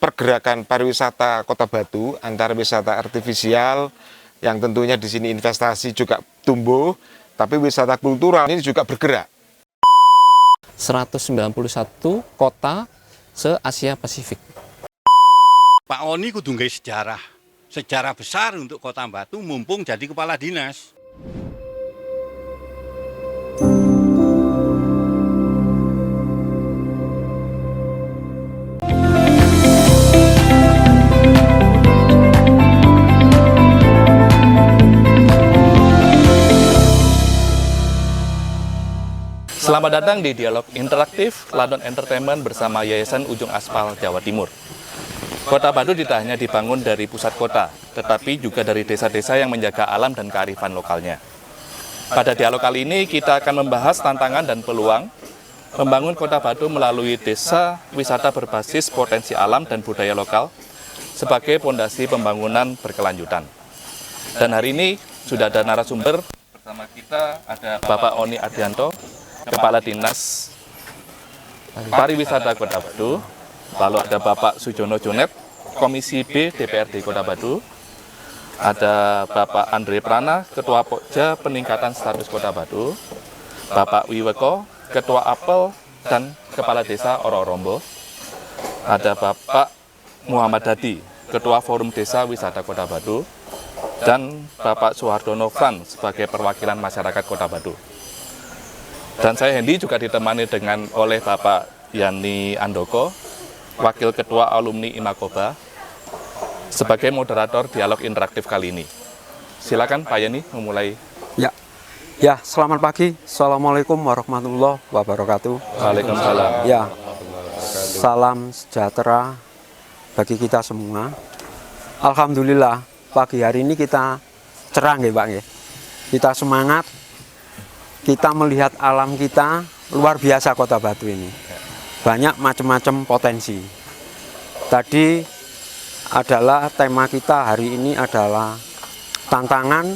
pergerakan pariwisata Kota Batu antara wisata artifisial yang tentunya di sini investasi juga tumbuh, tapi wisata kultural ini juga bergerak. 191 kota se-Asia Pasifik. Pak Oni kudu nggawe sejarah besar untuk Kota Batu mumpung jadi kepala dinas. Selamat datang di Dialog Interaktif Ladon Entertainment bersama Yayasan Ujung Aspal Jawa Timur. Kota Batu tidak hanya dibangun dari pusat kota, tetapi juga dari desa-desa yang menjaga alam dan kearifan lokalnya. Pada dialog kali ini kita akan membahas tantangan dan peluang membangun Kota Batu melalui desa wisata berbasis potensi alam dan budaya lokal sebagai fondasi pembangunan berkelanjutan. Dan hari ini sudah ada narasumber bersama kita, ada Bapak Oni Ardianto, Kepala Dinas Pariwisata Kota Batu, lalu ada Bapak Sujono Jonet, Komisi B DPRD Kota Batu, ada Bapak Andre Prana, Ketua Pokja Peningkatan Status Kota Batu, Bapak Wiweko, Ketua Apel dan Kepala Desa Ororombo, ada Bapak Muhammad Dadi, Ketua Forum Desa Wisata Kota Batu, dan Bapak Suhardono Fran sebagai perwakilan masyarakat Kota Batu. Dan saya Hendy juga ditemani oleh Bapak Yani Andoko, Wakil Ketua Alumni Imakoba, sebagai moderator dialog interaktif kali ini. Silakan Pak Yani memulai. Ya, selamat pagi. Assalamualaikum warahmatullahi wabarakatuh. Waalaikumsalam. Ya, salam sejahtera bagi kita semua. Alhamdulillah, pagi hari ini kita cerah nggih, Pak nggih. Kita semangat. Kita melihat alam kita luar biasa Kota Batu ini. Banyak macam-macam potensi. Tadi adalah tema kita hari ini adalah tantangan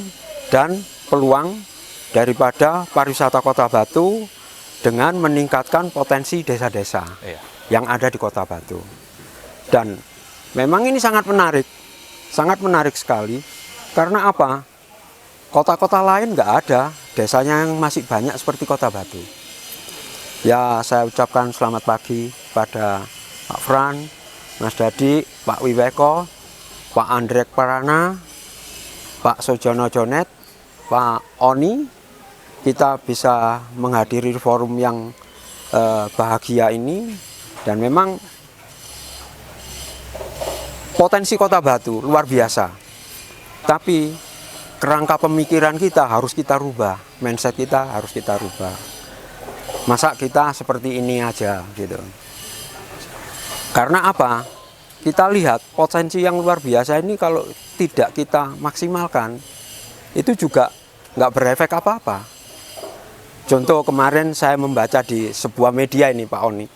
dan peluang daripada pariwisata Kota Batu dengan meningkatkan potensi desa-desa yang ada di Kota Batu. Dan memang ini sangat menarik sekali. Karena apa? Kota-kota lain nggak ada desanya yang masih banyak seperti Kota Batu. Ya, saya ucapkan selamat pagi pada Pak Fran, Mas Dadi, Pak Wiweko, Pak Andre Prana, Pak Sujono Jonet, Pak Oni. Kita bisa menghadiri forum yang bahagia ini. Dan memang potensi Kota Batu luar biasa. Tapi kerangka pemikiran kita harus kita rubah, mindset kita harus kita rubah. Masa kita seperti ini aja gitu. Karena apa? Kita lihat potensi yang luar biasa ini kalau tidak kita maksimalkan, itu juga nggak berefek apa-apa. Contoh kemarin saya membaca di sebuah media ini Pak Oni.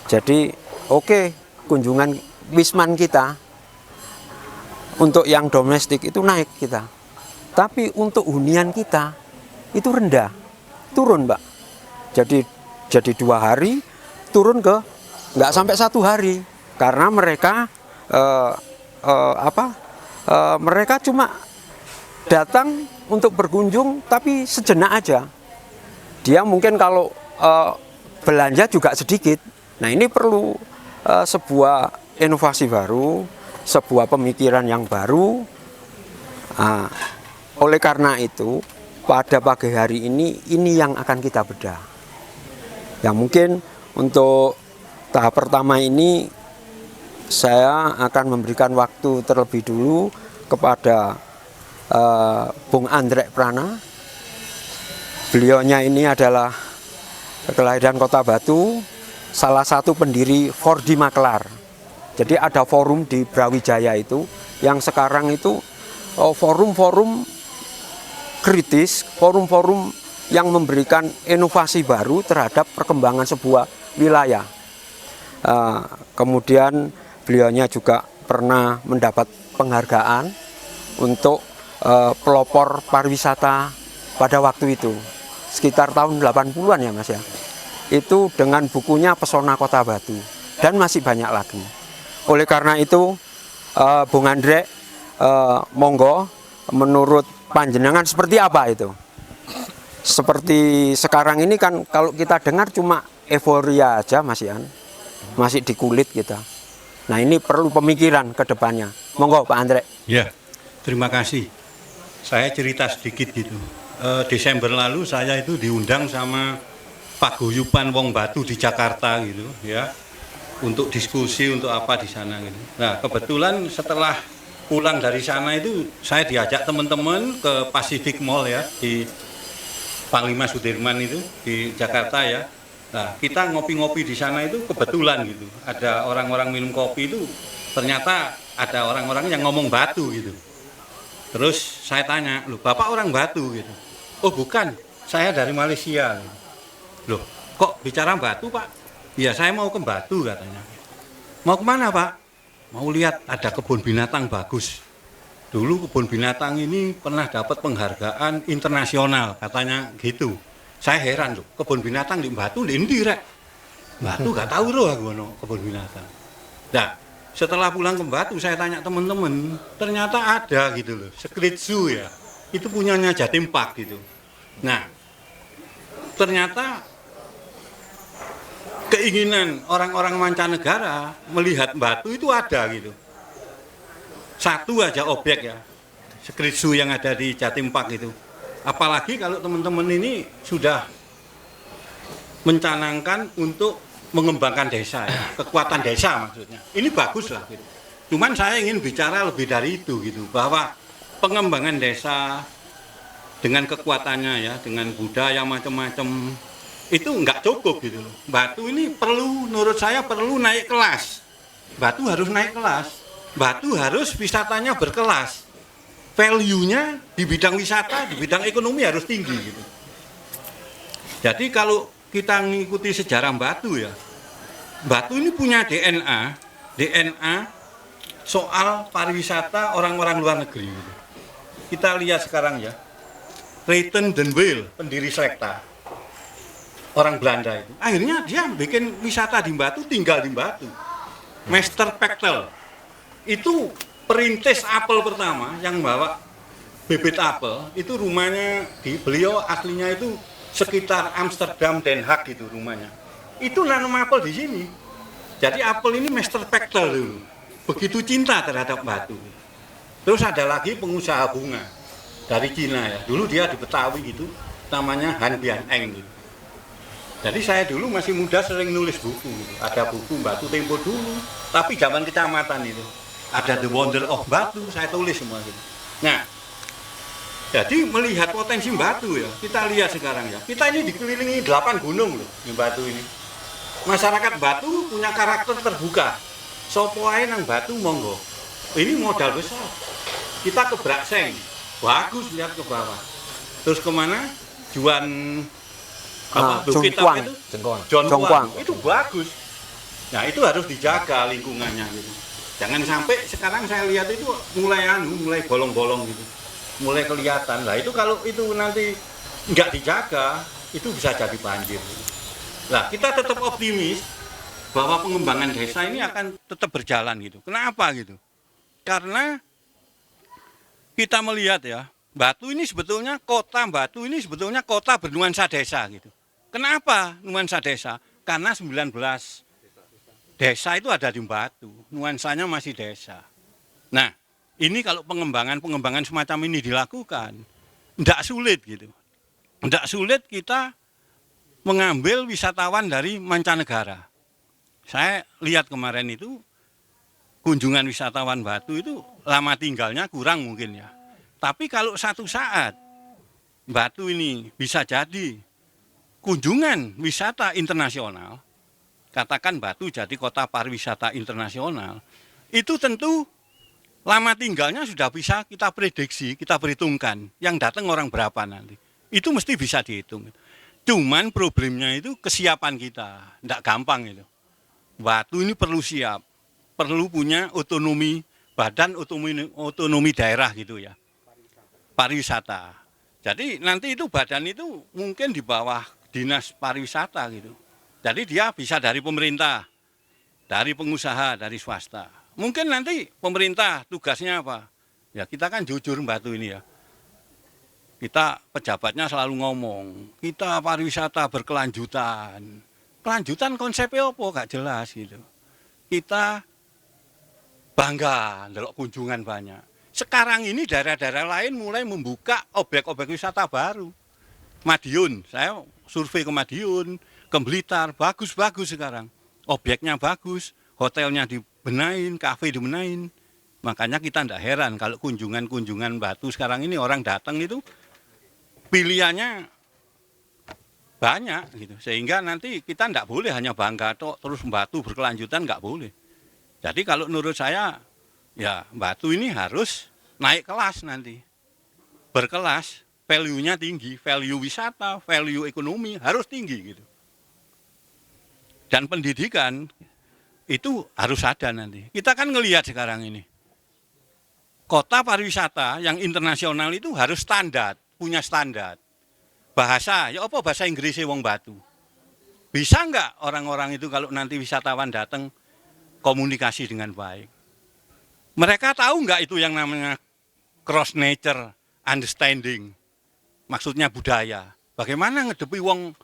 Jadi oke, kunjungan Wisman kita untuk yang domestik itu naik kita. Tapi untuk hunian kita itu rendah. Turun, Pak. Jadi 2 hari turun ke nggak sampai 1 hari. Karena mereka mereka cuma datang untuk berkunjung tapi sejenak aja. Dia mungkin kalau belanja juga sedikit. Nah, ini perlu sebuah inovasi baru, sebuah pemikiran yang baru. Nah, oleh karena itu pada pagi hari ini yang akan kita bedah. Ya, mungkin untuk tahap pertama ini saya akan memberikan waktu terlebih dulu kepada Bung Andre Prana. Beliaunya ini adalah kelahiran Kota Batu, salah satu pendiri 4D Maklar. Jadi ada forum di Brawijaya itu, yang sekarang itu forum-forum kritis, forum-forum yang memberikan inovasi baru terhadap perkembangan sebuah wilayah. Kemudian beliaunya juga pernah mendapat penghargaan untuk pelopor pariwisata pada waktu itu, sekitar tahun 80-an ya Mas ya. Itu dengan bukunya Pesona Kota Batu, dan masih banyak lagi. Oleh karena itu, Bung Andre, monggo, menurut panjenengan seperti apa itu? Seperti sekarang ini kan kalau kita dengar cuma euforia aja Mas Ian, masih di kulit kita. Nah ini perlu pemikiran ke depannya. Monggo Pak Andre. Ya, terima kasih. Saya cerita sedikit gitu. Desember lalu saya itu diundang sama paguyuban Wong Batu di Jakarta gitu ya, untuk diskusi untuk apa di sana gitu. Nah kebetulan setelah pulang dari sana itu saya diajak teman-teman ke Pacific Mall ya di Panglima Sudirman itu di Jakarta ya. Nah kita ngopi-ngopi di sana itu kebetulan gitu, ada orang-orang minum kopi itu ternyata ada orang-orang yang ngomong Batu gitu. Terus saya tanya, loh Bapak orang Batu gitu? Oh bukan, saya dari Malaysia. Loh kok bicara Batu Pak? Ya saya mau ke Batu katanya. Mau kemana Pak? Mau lihat ada kebun binatang bagus. Dulu kebun binatang ini pernah dapat penghargaan internasional katanya gitu. Saya heran loh, kebun binatang di Batu di Indirek. Batu gak tahu loh aku no kebun binatang. Nah setelah pulang ke Batu saya tanya teman-teman, ternyata ada gitu loh, Secret Zoo ya. Itu punyanya Jatim Park gitu. Nah ternyata keinginan orang-orang mancanegara melihat Batu itu ada gitu. Satu aja objek ya, Secret Zoo yang ada di Jatim Park itu. Apalagi kalau teman-teman ini sudah mencanangkan untuk mengembangkan desa ya, kekuatan desa maksudnya. Ini bagus lah gitu. Cuman saya ingin bicara lebih dari itu gitu, bahwa pengembangan desa dengan kekuatannya ya, dengan budaya macam-macam itu nggak cukup gitu loh. Batu ini perlu, menurut saya perlu naik kelas. Batu harus naik kelas. Batu harus wisatanya berkelas. Value-nya di bidang wisata, di bidang ekonomi harus tinggi gitu. Jadi kalau kita mengikuti sejarah Batu ya, Batu ini punya DNA soal pariwisata orang-orang luar negeri gitu. Kita lihat sekarang ya, Reyten den Weil, pendiri Selekta, orang Belanda itu. Akhirnya dia bikin wisata di Batu, tinggal di Batu. Master Pechtel itu perintis apel pertama yang bawa bibit apel, itu rumahnya beliau aslinya itu sekitar Amsterdam, Den Haag itu rumahnya. Itu nanam apel di sini. Jadi apel ini Master Pechtel dulu. Begitu cinta terhadap Batu. Terus ada lagi pengusaha bunga dari Cina ya. Dulu dia di Betawi gitu, namanya Han Bian Eng gitu. Jadi saya dulu masih muda sering nulis buku. Ada buku Batu Tempo dulu, tapi zaman kecamatan itu. Ada The Wonder of Batu, saya tulis semua gitu. Nah, jadi melihat potensi Batu ya, kita lihat sekarang ya. Kita ini dikelilingi 8 gunung loh di Batu ini. Masyarakat Batu punya karakter terbuka. Sopo ae nang Batu monggo. Ini modal besar. Kita ke Brakseng, bagus lihat ke bawah. Terus kemana? Juan Bukit apa itu? Jongkuang. Itu bagus. Nah itu harus dijaga lingkungannya gitu. Jangan sampai sekarang saya lihat itu mulai bolong-bolong gitu, mulai kelihatan. Lah itu kalau itu nanti nggak dijaga, itu bisa jadi banjir. Lah kita tetap optimis bahwa pengembangan desa ini akan tetap berjalan gitu. Kenapa gitu? Karena kita melihat ya, Batu ini sebetulnya kota bernuansa desa gitu. Kenapa nuansa desa? Karena 19 desa itu ada di Batu, nuansanya masih desa. Nah, ini kalau pengembangan semacam ini dilakukan, tidak sulit gitu. Tidak sulit kita mengambil wisatawan dari mancanegara. Saya lihat kemarin itu, kunjungan wisatawan Batu itu lama tinggalnya kurang mungkin ya. Tapi kalau satu saat Batu ini bisa jadi kunjungan wisata internasional, katakan Batu jadi kota pariwisata internasional, itu tentu lama tinggalnya sudah bisa kita prediksi, kita perhitungkan yang datang orang berapa nanti. Itu mesti bisa dihitung. Cuman problemnya itu kesiapan kita, tidak gampang itu. Batu ini perlu siap, perlu punya otonomi, badan otonomi daerah gitu ya, pariwisata. Jadi nanti itu badan itu mungkin di bawah dinas pariwisata gitu. Jadi dia bisa dari pemerintah, dari pengusaha, dari swasta. Mungkin nanti pemerintah tugasnya apa? Ya kita kan jujur Batu ini ya. Kita pejabatnya selalu ngomong, kita pariwisata berkelanjutan. Kelanjutan konsepnya apa? Gak jelas gitu. Kita bangga ndelok kunjungan banyak. Sekarang ini daerah-daerah lain mulai membuka objek-objek wisata baru. Madiun, saya survei ke Madiun, ke Blitar, bagus-bagus sekarang. Objeknya bagus, hotelnya dibenahin, kafe dibenahin. Makanya kita tidak heran kalau kunjungan-kunjungan Batu sekarang ini orang datang itu pilihannya banyak gitu. Sehingga nanti kita tidak boleh hanya bangga terus Batu berkelanjutan, nggak boleh. Jadi kalau menurut saya ya Batu ini harus naik kelas nanti. Berkelas, value-nya tinggi, value wisata, value ekonomi harus tinggi gitu. Dan pendidikan itu harus ada nanti. Kita kan ngelihat sekarang ini. Kota pariwisata yang internasional itu harus standar, punya standar. Bahasa, ya apa bahasa Inggrisnya wong Batu? Bisa enggak orang-orang itu kalau nanti wisatawan datang komunikasi dengan baik? Mereka tahu enggak itu yang namanya cross nature understanding? Maksudnya budaya. Bagaimana ngedepi wong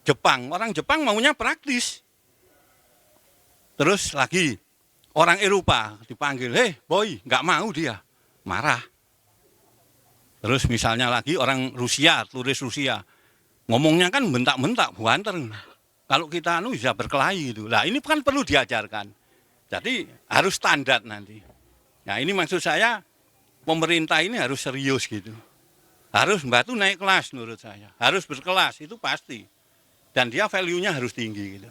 Jepang? Orang Jepang maunya praktis. Terus lagi orang Eropa dipanggil, "Hei boy," nggak mau dia, marah. Terus misalnya lagi orang Rusia, turis Rusia, ngomongnya kan bentak-bentak, buanter. Kalau kita bisa berkelahi gitu. Nah ini kan perlu diajarkan. Jadi harus standar nanti. Nah ini maksud saya pemerintah ini harus serius gitu. Harus Batu naik kelas menurut saya. Harus berkelas itu pasti. Dan dia value-nya harus tinggi gitu.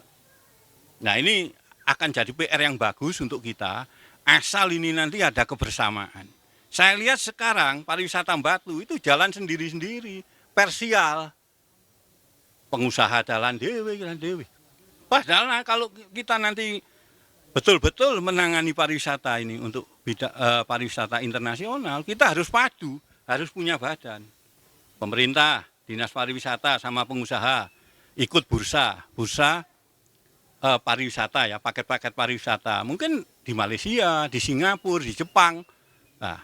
Nah ini akan jadi PR yang bagus untuk kita, asal ini nanti ada kebersamaan. Saya lihat sekarang pariwisata Batu itu jalan sendiri-sendiri, parsial. Pengusaha jalan dewe. Padahal kalau kita nanti betul-betul menangani pariwisata ini untuk pariwisata internasional, kita harus padu, harus punya badan. Pemerintah, dinas pariwisata sama pengusaha ikut bursa pariwisata ya, paket-paket pariwisata. Mungkin di Malaysia, di Singapura, di Jepang. Nah,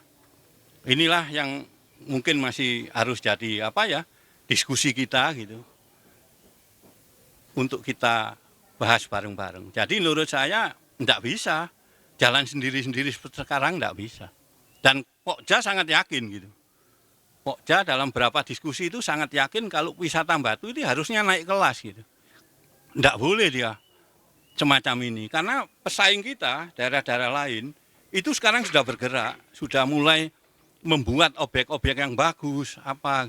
inilah yang mungkin masih harus jadi diskusi kita gitu. Untuk kita bahas bareng-bareng. Jadi menurut saya tidak bisa jalan sendiri-sendiri sekarang, tidak bisa. Dan Pokja sangat yakin gitu. Pokja dalam beberapa diskusi itu sangat yakin kalau wisata Batu ini harusnya naik kelas gitu. Tidak boleh dia semacam ini, karena pesaing kita, daerah-daerah lain, itu sekarang sudah bergerak, sudah mulai membuat objek-objek yang bagus,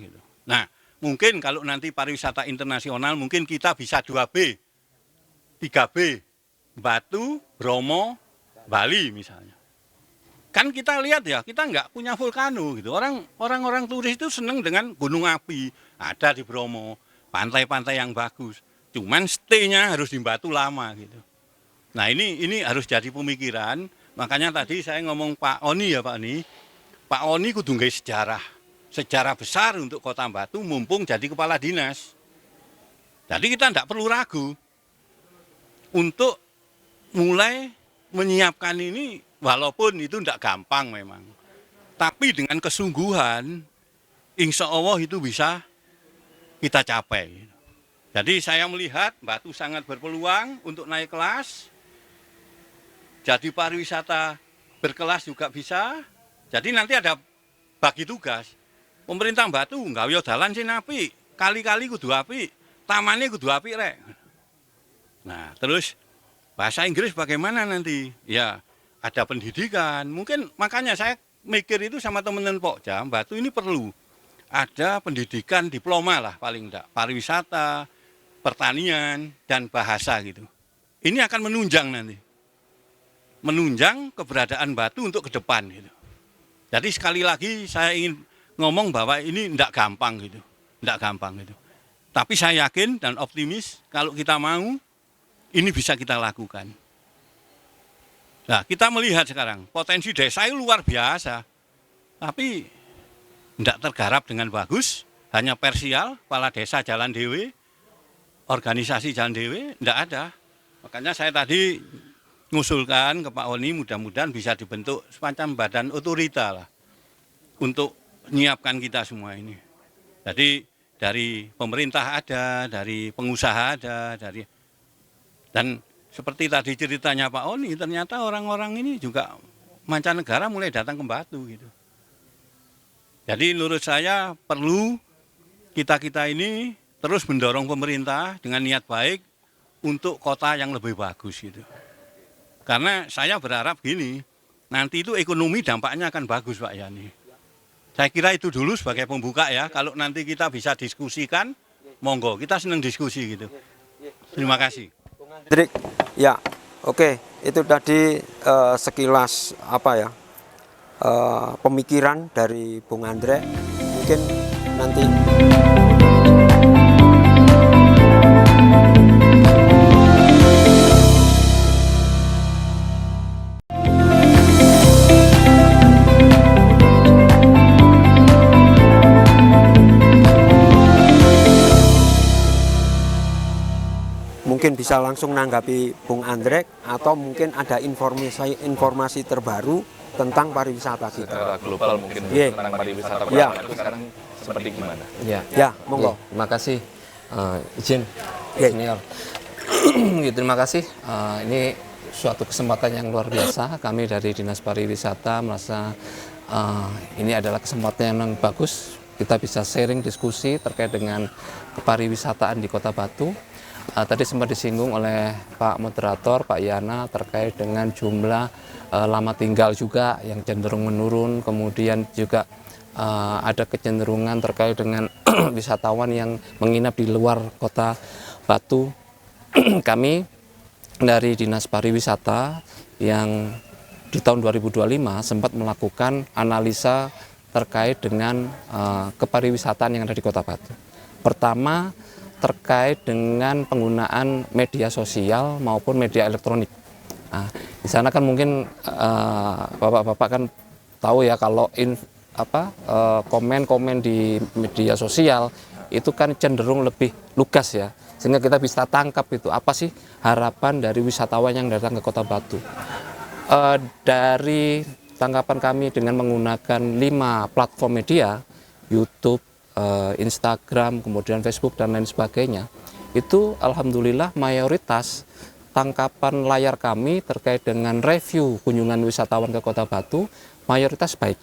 gitu. Nah, mungkin kalau nanti pariwisata internasional, mungkin kita bisa 2B, 3B, Batu, Bromo, Bali misalnya. Kan kita lihat ya, kita nggak punya vulkano gitu. Orang-orang turis itu seneng dengan gunung api, ada di Bromo, pantai-pantai yang bagus. Cuman stay-nya harus di Batu lama gitu. Nah ini harus jadi pemikiran. Makanya tadi saya ngomong Pak Oni ya Pak Oni. Pak Oni kudu nggawe sejarah besar untuk Kota Batu mumpung jadi kepala dinas. Jadi kita tidak perlu ragu untuk mulai menyiapkan ini, walaupun itu tidak gampang memang. Tapi dengan kesungguhan, insya Allah itu bisa kita capai. Jadi saya melihat Batu sangat berpeluang untuk naik kelas. Jadi pariwisata berkelas juga bisa. Jadi nanti ada bagi tugas. Pemerintah Batu nggawe dalan sing apik, kali-kali kudu apik, tamannya kudu apik rek. Nah, terus bahasa Inggris bagaimana nanti? Ya, ada pendidikan. Mungkin makanya saya mikir itu sama teman-teman Pokja, Batu ini perlu ada pendidikan diploma lah paling enggak, pariwisata, pertanian, dan bahasa gitu. Ini akan menunjang nanti. Menunjang keberadaan Batu untuk ke depan gitu. Jadi sekali lagi saya ingin ngomong bahwa ini tidak gampang gitu. Tidak gampang gitu. Tapi saya yakin dan optimis kalau kita mau, ini bisa kita lakukan. Nah, kita melihat sekarang potensi desa itu luar biasa. Tapi tidak tergarap dengan bagus, hanya parsial, kepala desa jalan dewe, organisasi jalan dewe, tidak ada. Makanya saya tadi ngusulkan ke Pak Oni mudah-mudahan bisa dibentuk semacam badan otorita lah untuk menyiapkan kita semua ini. Jadi dari pemerintah ada, dari pengusaha ada, dan seperti tadi ceritanya Pak Oni, ternyata orang-orang ini juga mancanegara mulai datang ke Batu gitu. Jadi menurut saya perlu kita ini terus mendorong pemerintah dengan niat baik untuk kota yang lebih bagus gitu. Karena saya berharap gini, nanti itu ekonomi dampaknya akan bagus Pak Yani. Saya kira itu dulu sebagai pembuka ya, kalau nanti kita bisa diskusikan, monggo, kita senang diskusi gitu. Terima kasih. Drik, ya, oke, itu tadi sekilas apa ya, pemikiran dari Bung Andre. Mungkin nanti bisa langsung nanggapi Bung Andre, atau mungkin ada informasi terbaru tentang pariwisata kita. Secara global mungkin tentang pariwisata itu sekarang seperti gimana? Ya, monggo. Terima kasih izin Ya. senior. Terima kasih. Ini suatu kesempatan yang luar biasa. Kami dari Dinas Pariwisata merasa ini adalah kesempatan yang bagus. Kita bisa sharing diskusi terkait dengan kepariwisataan di Kota Batu. Tadi sempat disinggung oleh Pak Moderator, Pak Yana, terkait dengan jumlah lama tinggal juga yang cenderung menurun, kemudian juga ada kecenderungan terkait dengan wisatawan yang menginap di luar Kota Batu. Kami dari Dinas Pariwisata yang di tahun 2025 sempat melakukan analisa terkait dengan kepariwisataan yang ada di Kota Batu. Pertama, terkait dengan penggunaan media sosial maupun media elektronik. Nah, di sana kan mungkin bapak-bapak kan tahu ya, kalau komen-komen di media sosial itu kan cenderung lebih lugas ya, sehingga kita bisa tangkap itu apa sih harapan dari wisatawan yang datang ke Kota Batu. Dari tanggapan kami dengan menggunakan 5 platform media, YouTube, Instagram, kemudian Facebook dan lain sebagainya, itu alhamdulillah mayoritas tangkapan layar kami terkait dengan review kunjungan wisatawan ke Kota Batu mayoritas baik.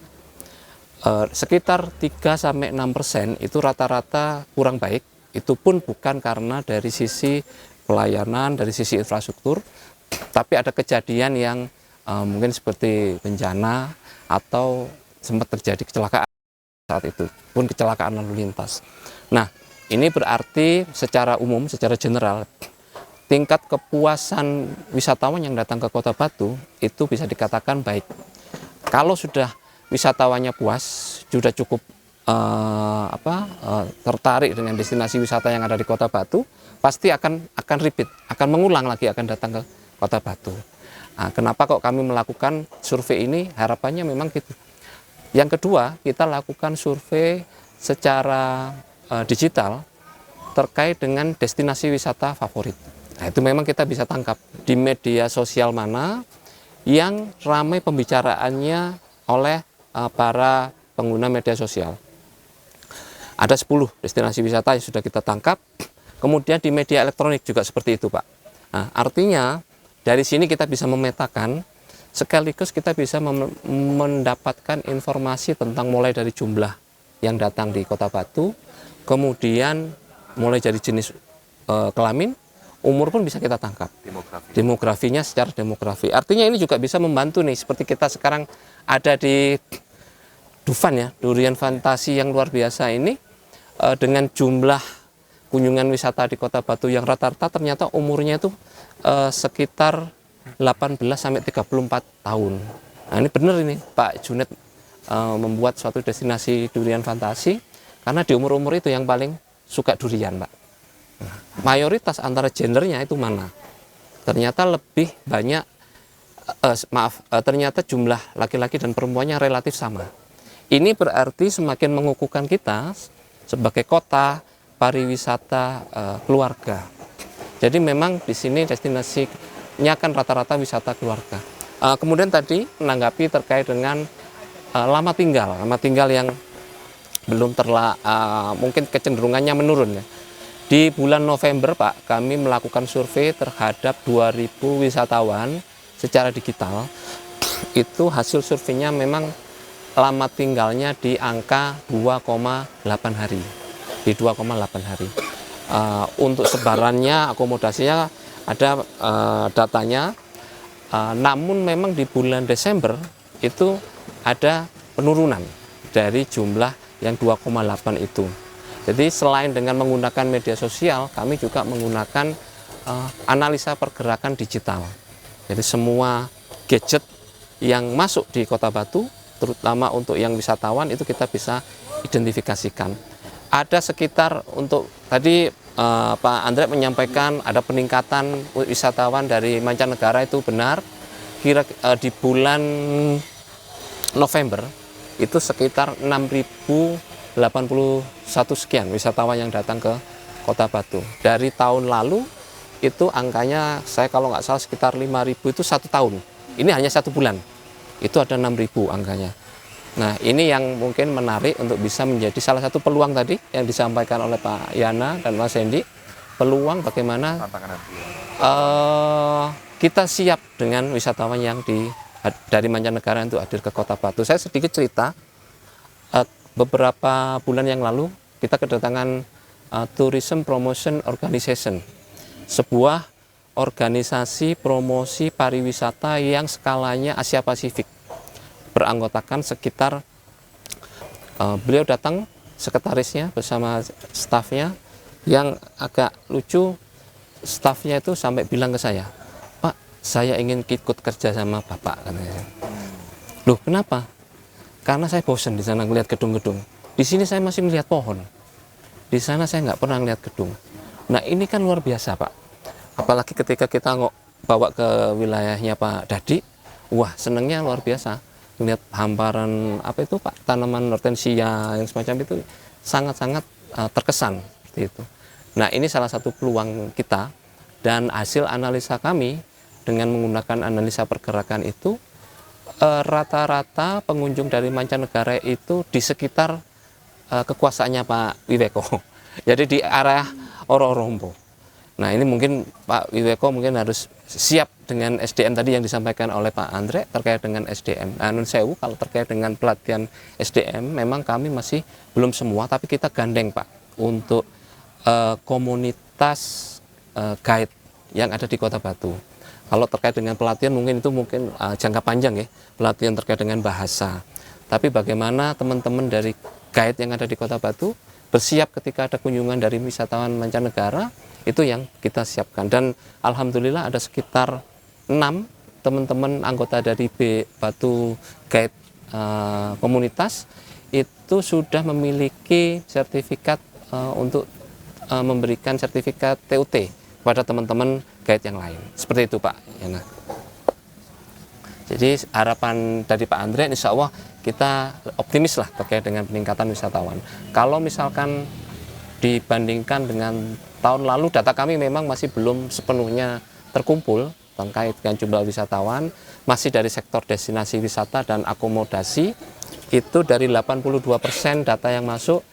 Sekitar 3-6% itu rata-rata kurang baik. Itu pun bukan karena dari sisi pelayanan, dari sisi infrastruktur, tapi ada kejadian yang mungkin seperti bencana atau sempat terjadi kecelakaan saat itu, pun kecelakaan lalu lintas. Nah, ini berarti secara umum, secara general, tingkat kepuasan wisatawan yang datang ke Kota Batu itu bisa dikatakan baik. Kalau sudah wisatawannya puas, sudah cukup tertarik dengan destinasi wisata yang ada di Kota Batu, pasti akan repeat, akan mengulang lagi, akan datang ke Kota Batu. Nah, kenapa kok kami melakukan survei ini? Harapannya memang gitu. Yang kedua, kita lakukan survei secara digital terkait dengan destinasi wisata favorit. Nah, itu memang kita bisa tangkap di media sosial mana yang ramai pembicaraannya oleh para pengguna media sosial. Ada 10 destinasi wisata yang sudah kita tangkap. Kemudian di media elektronik juga seperti itu, Pak. Nah, artinya dari sini kita bisa memetakan, sekaligus kita bisa mendapatkan informasi tentang mulai dari jumlah yang datang di Kota Batu, kemudian mulai dari jenis kelamin, umur pun bisa kita tangkap. Demografinya secara demografi. Artinya ini juga bisa membantu nih, seperti kita sekarang ada di Dufan ya, Durian Fantasi yang luar biasa ini, dengan jumlah kunjungan wisata di Kota Batu yang rata-rata ternyata umurnya itu sekitar 18-34 tahun. Nah, ini benar ini Pak Junet membuat suatu destinasi durian fantasi karena di umur-umur itu yang paling suka durian, Pak. Nah, mayoritas antara gendernya itu mana? Ternyata lebih banyak, ternyata jumlah laki-laki dan perempuannya relatif sama. Ini berarti semakin mengukuhkan kita sebagai kota pariwisata keluarga. Jadi memang di sini destinasi kebanyakan rata-rata wisata keluarga. Kemudian tadi menanggapi terkait dengan lama tinggal yang belum mungkin kecenderungannya menurun ya. Di bulan November Pak, kami melakukan survei terhadap 2.000 wisatawan secara digital. Itu hasil surveinya memang lama tinggalnya di angka 2,8 hari. Di 2,8 hari. Untuk sebarannya, akomodasinya ada datanya. Namun memang di bulan Desember itu ada penurunan dari jumlah yang 2,8 itu. Jadi selain dengan menggunakan media sosial, kami juga menggunakan analisa pergerakan digital. Jadi semua gadget yang masuk di Kota Batu, terutama untuk yang wisatawan, itu kita bisa identifikasikan. Ada sekitar untuk tadi Pak Andre menyampaikan ada peningkatan wisatawan dari mancanegara, itu benar. Di bulan November itu sekitar 6.081 sekian wisatawan yang datang ke Kota Batu. Dari tahun lalu itu angkanya saya kalau nggak salah sekitar 5.000 itu 1 tahun. Ini hanya 1 bulan. Itu ada 6.000 angkanya. Nah, ini yang mungkin menarik untuk bisa menjadi salah satu peluang tadi yang disampaikan oleh Pak Yana dan Mas Hendy. Peluang bagaimana kita siap dengan wisatawan yang dari mancanegara untuk hadir ke Kota Batu. Saya sedikit cerita, beberapa bulan yang lalu kita kedatangan Tourism Promotion Organization, sebuah organisasi promosi pariwisata yang skalanya Asia Pasifik. Beranggotakan sekitar beliau datang sekretarisnya bersama stafnya, yang agak lucu stafnya itu sampai bilang ke saya, Pak, saya ingin ikut kerja sama Bapak, katanya. Loh, kenapa? Karena saya bosan di sana melihat gedung-gedung. Di sini saya masih melihat pohon. Di sana saya nggak pernah melihat gedung. Nah, ini kan luar biasa Pak. Apalagi ketika kita bawa ke wilayahnya Pak Dadi, wah senangnya luar biasa. Melihat hamparan tanaman hortensia yang semacam itu sangat-sangat terkesan seperti itu. Nah, ini salah satu peluang kita, dan hasil analisa kami dengan menggunakan analisa pergerakan itu rata-rata pengunjung dari mancanegara itu di sekitar kekuasaannya Pak Wiweko. Jadi di area Ororombo. Nah, ini mungkin Pak Wiweko mungkin harus siap dengan SDM tadi yang disampaikan oleh Pak Andre terkait dengan SDM. Nah, nun sewu kalau terkait dengan pelatihan SDM memang kami masih belum semua, tapi kita gandeng Pak untuk komunitas guide yang ada di Kota Batu. Kalau terkait dengan pelatihan mungkin jangka panjang ya, pelatihan terkait dengan bahasa. Tapi bagaimana teman-teman dari guide yang ada di Kota Batu bersiap ketika ada kunjungan dari wisatawan mancanegara, itu yang kita siapkan. Dan alhamdulillah ada sekitar 6 teman-teman anggota dari Batu Guide komunitas itu sudah memiliki sertifikat untuk memberikan sertifikat TUT kepada teman-teman guide yang lain. Seperti itu Pak Yana. Jadi harapan dari Pak Andre, insya Allah kita optimis lah terkait dengan peningkatan wisatawan. Kalau misalkan dibandingkan dengan tahun lalu, data kami memang masih belum sepenuhnya terkumpul terkait dengan jumlah wisatawan. Masih dari sektor destinasi wisata dan akomodasi, itu dari 82% data yang masuk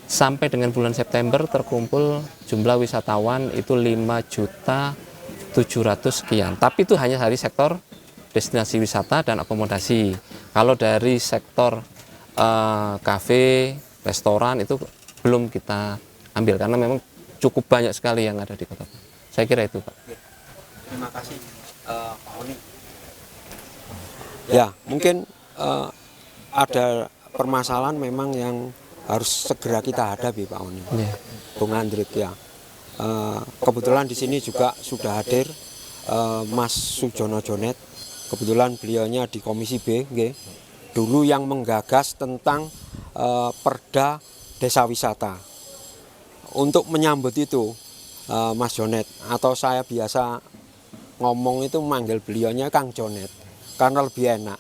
sampai dengan bulan September terkumpul jumlah wisatawan itu 5.700.000 sekian. Tapi itu hanya dari sektor destinasi wisata dan akomodasi. Kalau dari sektor kafe, restoran itu belum kita ambil karena memang cukup banyak sekali yang ada di Kota Batu. Saya kira itu Pak. Terima kasih Pak Oni. Ya, mungkin ada permasalahan memang yang harus segera kita hadapi Pak Oni. Bung Andrit ya. Kebetulan di sini juga sudah hadir Mas Sujono Jonet. Kebetulan beliaunya di Komisi B, dulu yang menggagas tentang Perda Desa Wisata. Untuk menyambut itu, Mas Jonet, atau saya biasa ngomong itu manggil beliaunya Kang Jonet, karena lebih enak.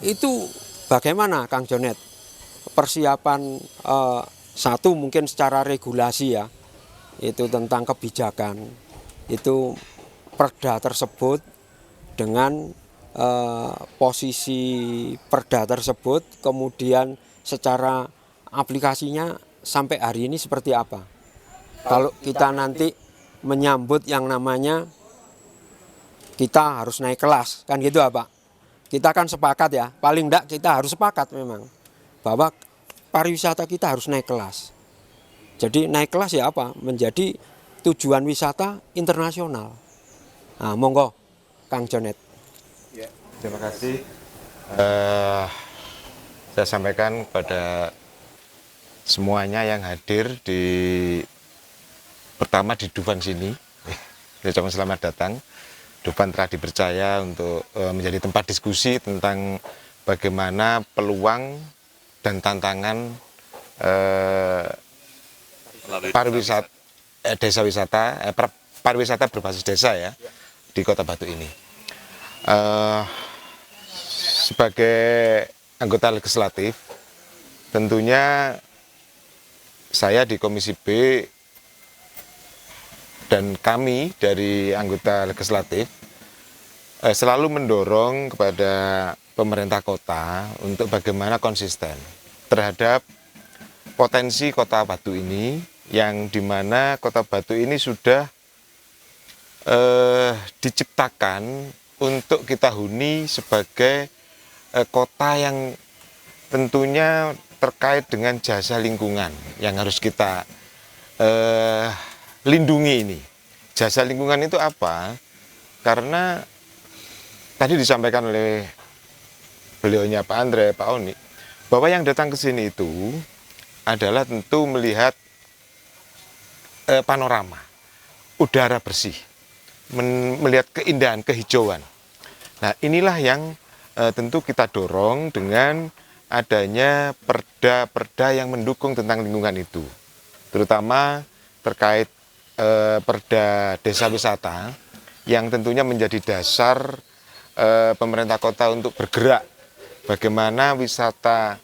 Itu bagaimana Kang Jonet? Persiapan satu mungkin secara regulasi ya, itu tentang kebijakan, itu perda tersebut dengan posisi perda tersebut, kemudian secara aplikasinya sampai hari ini seperti apa. Kalau kita nanti menyambut yang namanya kita harus naik kelas, kan gitu Pak. Kita kan sepakat ya, paling enggak kita harus sepakat memang bahwa pariwisata kita harus naik kelas. Jadi naik kelas ya apa? Menjadi tujuan wisata internasional. Nah, monggo Kang Jonet. Ya, terima kasih. Saya sampaikan kepada semuanya yang hadir pertama di Dufan sini. Saya ucapkan selamat datang. Dufan telah dipercaya untuk menjadi tempat diskusi tentang bagaimana peluang dan tantangan pariwisata, desa wisata, pariwisata berbasis desa ya di Kota Batu ini. Sebagai anggota legislatif, tentunya saya di Komisi B dan kami dari anggota legislatif selalu mendorong kepada pemerintah kota untuk bagaimana konsisten terhadap potensi Kota Batu ini, yang dimana Kota Batu ini sudah diciptakan untuk kita huni sebagai kota yang tentunya terkait dengan jasa lingkungan yang harus kita lindungi ini. Jasa lingkungan itu apa? Karena tadi disampaikan oleh beliaunya Pak Andre, Pak Oni, bahwa yang datang ke sini itu adalah tentu melihat panorama, udara bersih, melihat keindahan, kehijauan. Nah, inilah yang tentu kita dorong dengan adanya perda-perda yang mendukung tentang lingkungan itu, terutama terkait perda desa wisata yang tentunya menjadi dasar pemerintah kota untuk bergerak bagaimana wisata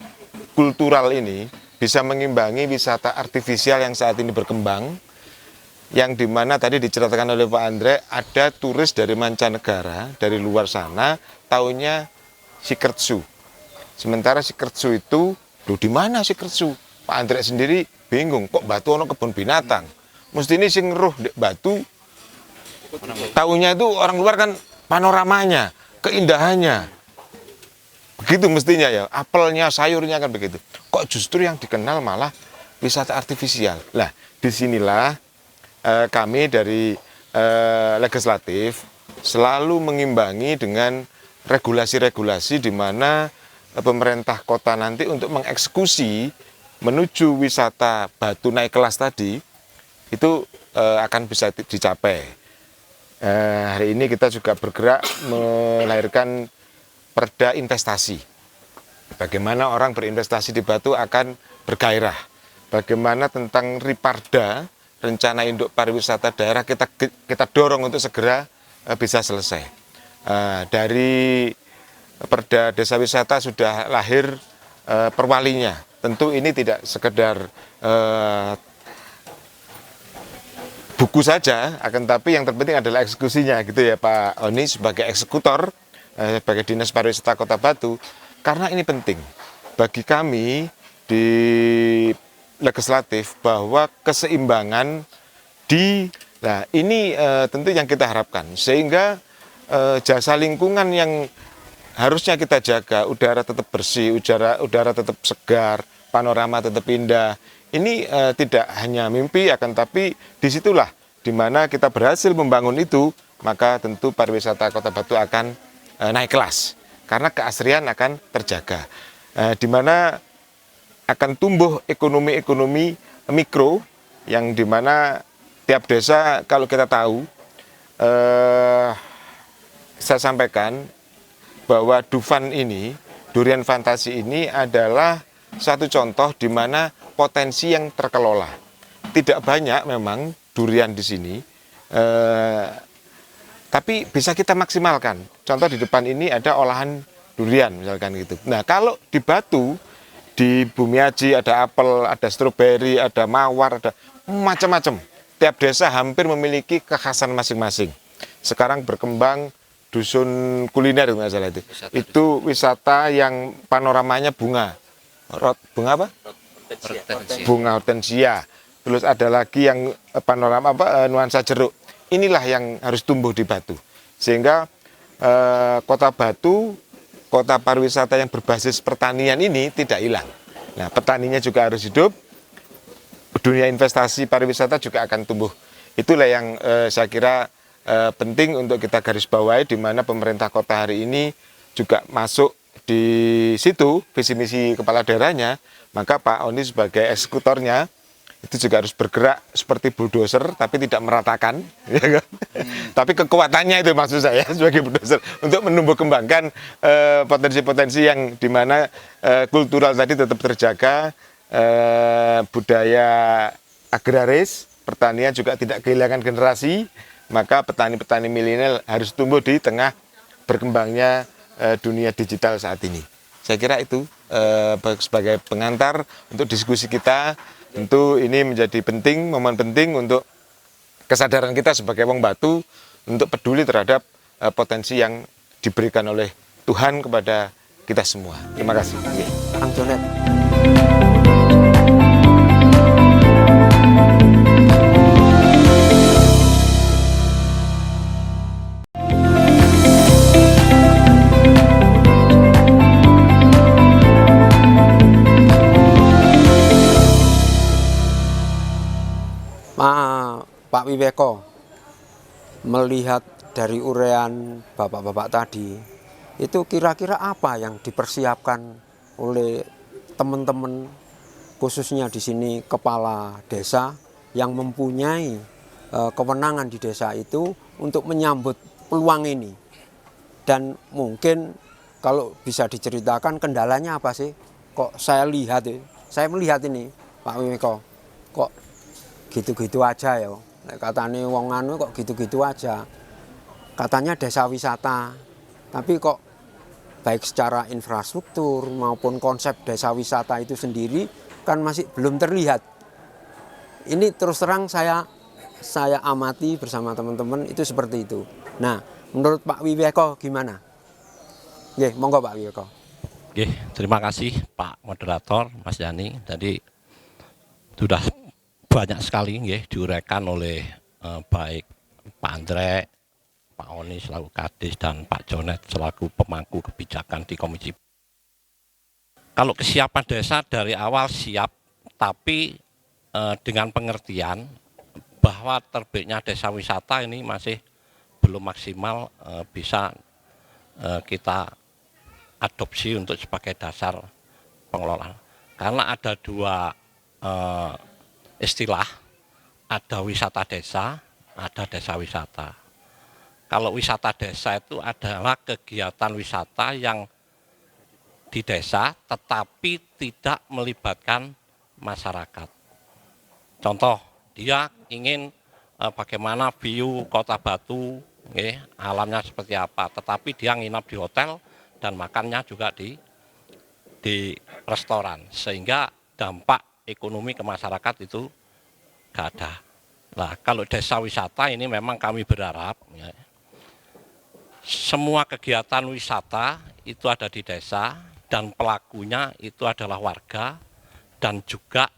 kultural ini bisa mengimbangi wisata artifisial yang saat ini berkembang, yang dimana tadi diceritakan oleh Pak Andre, ada turis dari mancanegara, dari luar sana, taunya Sikertsu. Sementara Sikertsu itu, di mana Sikertsu? Pak Andre sendiri bingung, kok Batu ono kebun binatang? Mesti ini sing roh Batu, taunya itu orang luar kan panoramanya, keindahannya. Begitu mestinya ya, apelnya, sayurnya kan begitu. Kok justru yang dikenal malah wisata artifisial. Nah, disinilah kami dari legislatif selalu mengimbangi dengan regulasi-regulasi di mana pemerintah kota nanti untuk mengeksekusi menuju wisata Batu naik kelas tadi itu akan bisa dicapai. Hari ini kita juga bergerak melahirkan perda investasi. Bagaimana orang berinvestasi di Batu akan bergairah. Bagaimana tentang Riparda, rencana induk pariwisata daerah kita dorong untuk segera bisa selesai. Dari perda desa wisata sudah lahir perwalinya. Tentu ini tidak sekedar buku saja, akan tapi yang terpenting adalah eksekusinya gitu ya Pak Oni sebagai eksekutor, sebagai Dinas Pariwisata Kota Batu, karena ini penting bagi kami di legislatif bahwa keseimbangan nah ini tentu yang kita harapkan, sehingga jasa lingkungan yang harusnya kita jaga, udara tetap bersih, udara tetap segar, panorama tetap indah. Ini tidak hanya mimpi, akan tapi disitulah dimana kita berhasil membangun itu, maka tentu pariwisata Kota Batu akan naik kelas, karena keasrian akan terjaga, dimana akan tumbuh ekonomi mikro, yang dimana tiap desa kalau kita tahu, saya sampaikan bahwa Dufan ini, durian fantasi ini adalah satu contoh di mana potensi yang terkelola. Tidak banyak memang durian di sini, tapi bisa kita maksimalkan. Contoh di depan ini ada olahan durian misalkan gitu. Nah kalau di Batu, di Bumiaji ada apel, ada stroberi, ada mawar, ada macam-macam. Tiap desa hampir memiliki kekhasan masing-masing. sekarang berkembang dusun kuliner nggak salah itu. Itu wisata yang panoramanya bunga. Bunga apa? Bunga hortensia. Terus ada lagi yang panorama nuansa jeruk. Inilah yang harus tumbuh di Batu. Sehingga Kota Batu, kota pariwisata yang berbasis pertanian ini tidak hilang. Nah, petaninya juga harus hidup. Dunia investasi pariwisata juga akan tumbuh. Itulah yang saya kira penting untuk kita garis bawahi, di mana pemerintah kota hari ini juga masuk di situ visi misi kepala daerahnya. Maka Pak Oni sebagai eksekutornya itu juga harus bergerak seperti bulldozer, tapi tidak meratakan, ya kan? Tapi kekuatannya itu maksud saya sebagai bulldozer untuk menumbuh kembangkan potensi-potensi yang dimana kultural tadi tetap terjaga, budaya agraris, pertanian juga tidak kehilangan generasi. Maka petani-petani milenial harus tumbuh di tengah berkembangnya dunia digital saat ini. Saya kira itu sebagai pengantar untuk diskusi kita. Tentu ini menjadi penting, momen penting untuk kesadaran kita sebagai wong Batu untuk peduli terhadap potensi yang diberikan oleh Tuhan kepada kita semua. Terima kasih. Kang Jonet. Pak Wiweko, melihat dari uraian bapak-bapak tadi, itu kira-kira apa yang dipersiapkan oleh teman-teman, khususnya di sini kepala desa yang mempunyai kewenangan di desa itu untuk menyambut peluang ini. Dan mungkin kalau bisa diceritakan kendalanya apa sih? Kok saya melihat ini Pak Wiweko, kok gitu-gitu aja ya. Katanya wong anu kok gitu-gitu aja. Katanya desa wisata, tapi kok baik secara infrastruktur maupun konsep desa wisata itu sendiri kan masih belum terlihat. Ini terus terang saya amati bersama teman-teman itu seperti itu. Nah, menurut Pak Wiweko gimana? Nggih, monggo Pak Wiweko. Nggih, terima kasih Pak Moderator, Mas Yani. Jadi sudah banyak sekali nggih diuraikan oleh baik Pak Andre, Pak Oni selaku Kadis dan Pak Jonet selaku pemangku kebijakan di Komisi. Kalau kesiapan desa dari awal siap, tapi dengan pengertian bahwa terbitnya desa wisata ini masih belum maksimal bisa kita adopsi untuk sebagai dasar pengelolaan. Karena ada dua istilah, ada wisata desa, ada desa wisata. Kalau wisata desa itu adalah kegiatan wisata yang di desa tetapi tidak melibatkan masyarakat. Contoh, dia ingin bagaimana view Kota Batu, alamnya seperti apa, tetapi dia nginap di hotel dan makannya juga di restoran, sehingga dampak ekonomi ke masyarakat itu gak ada. Nah, kalau desa wisata ini memang kami berharap semua kegiatan wisata itu ada di desa dan pelakunya itu adalah warga dan juga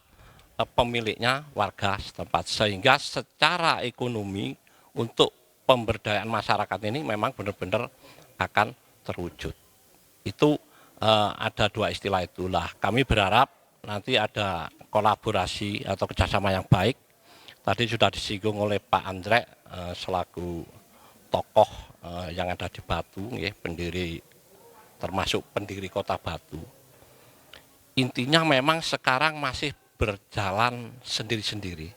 pemiliknya warga setempat, sehingga secara ekonomi untuk pemberdayaan masyarakat ini memang benar-benar akan terwujud. Itu ada dua istilah itulah. Kami berharap nanti ada kolaborasi atau kerjasama yang baik. Tadi sudah disinggung oleh Pak Andre selaku tokoh yang ada di Batu, pendiri termasuk pendiri Kota Batu. Intinya memang sekarang masih berjalan sendiri-sendiri.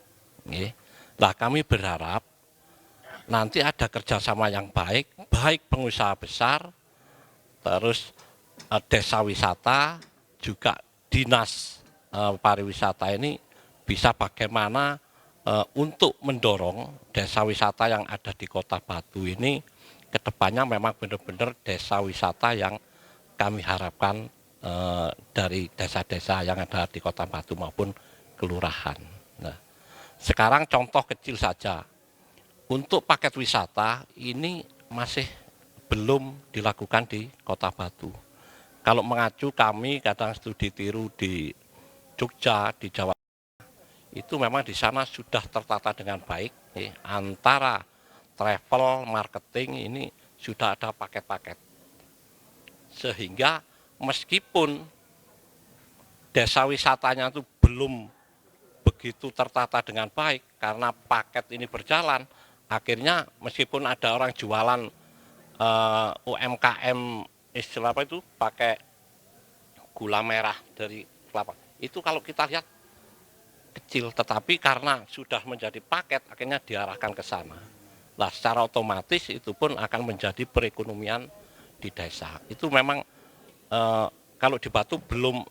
Nah, kami berharap nanti ada kerjasama yang baik, baik pengusaha besar, terus desa wisata, juga dinas pariwisata ini bisa bagaimana untuk mendorong desa wisata yang ada di Kota Batu ini kedepannya memang benar-benar desa wisata yang kami harapkan dari desa-desa yang ada di Kota Batu maupun kelurahan. Nah, sekarang contoh kecil saja, untuk paket wisata ini masih belum dilakukan di Kota Batu. Kalau mengacu kami kadang studi tiru di Jogja, di Jawa, itu memang di sana sudah tertata dengan baik. Antara travel, marketing ini sudah ada paket-paket. Sehingga meskipun desa wisatanya itu belum begitu tertata dengan baik karena paket ini berjalan, akhirnya meskipun ada orang jualan UMKM istilah apa itu pakai gula merah dari kelapa, itu kalau kita lihat kecil, tetapi karena sudah menjadi paket akhirnya diarahkan ke sana. Nah, secara otomatis itu pun akan menjadi perekonomian di desa. Itu memang kalau di Batu belum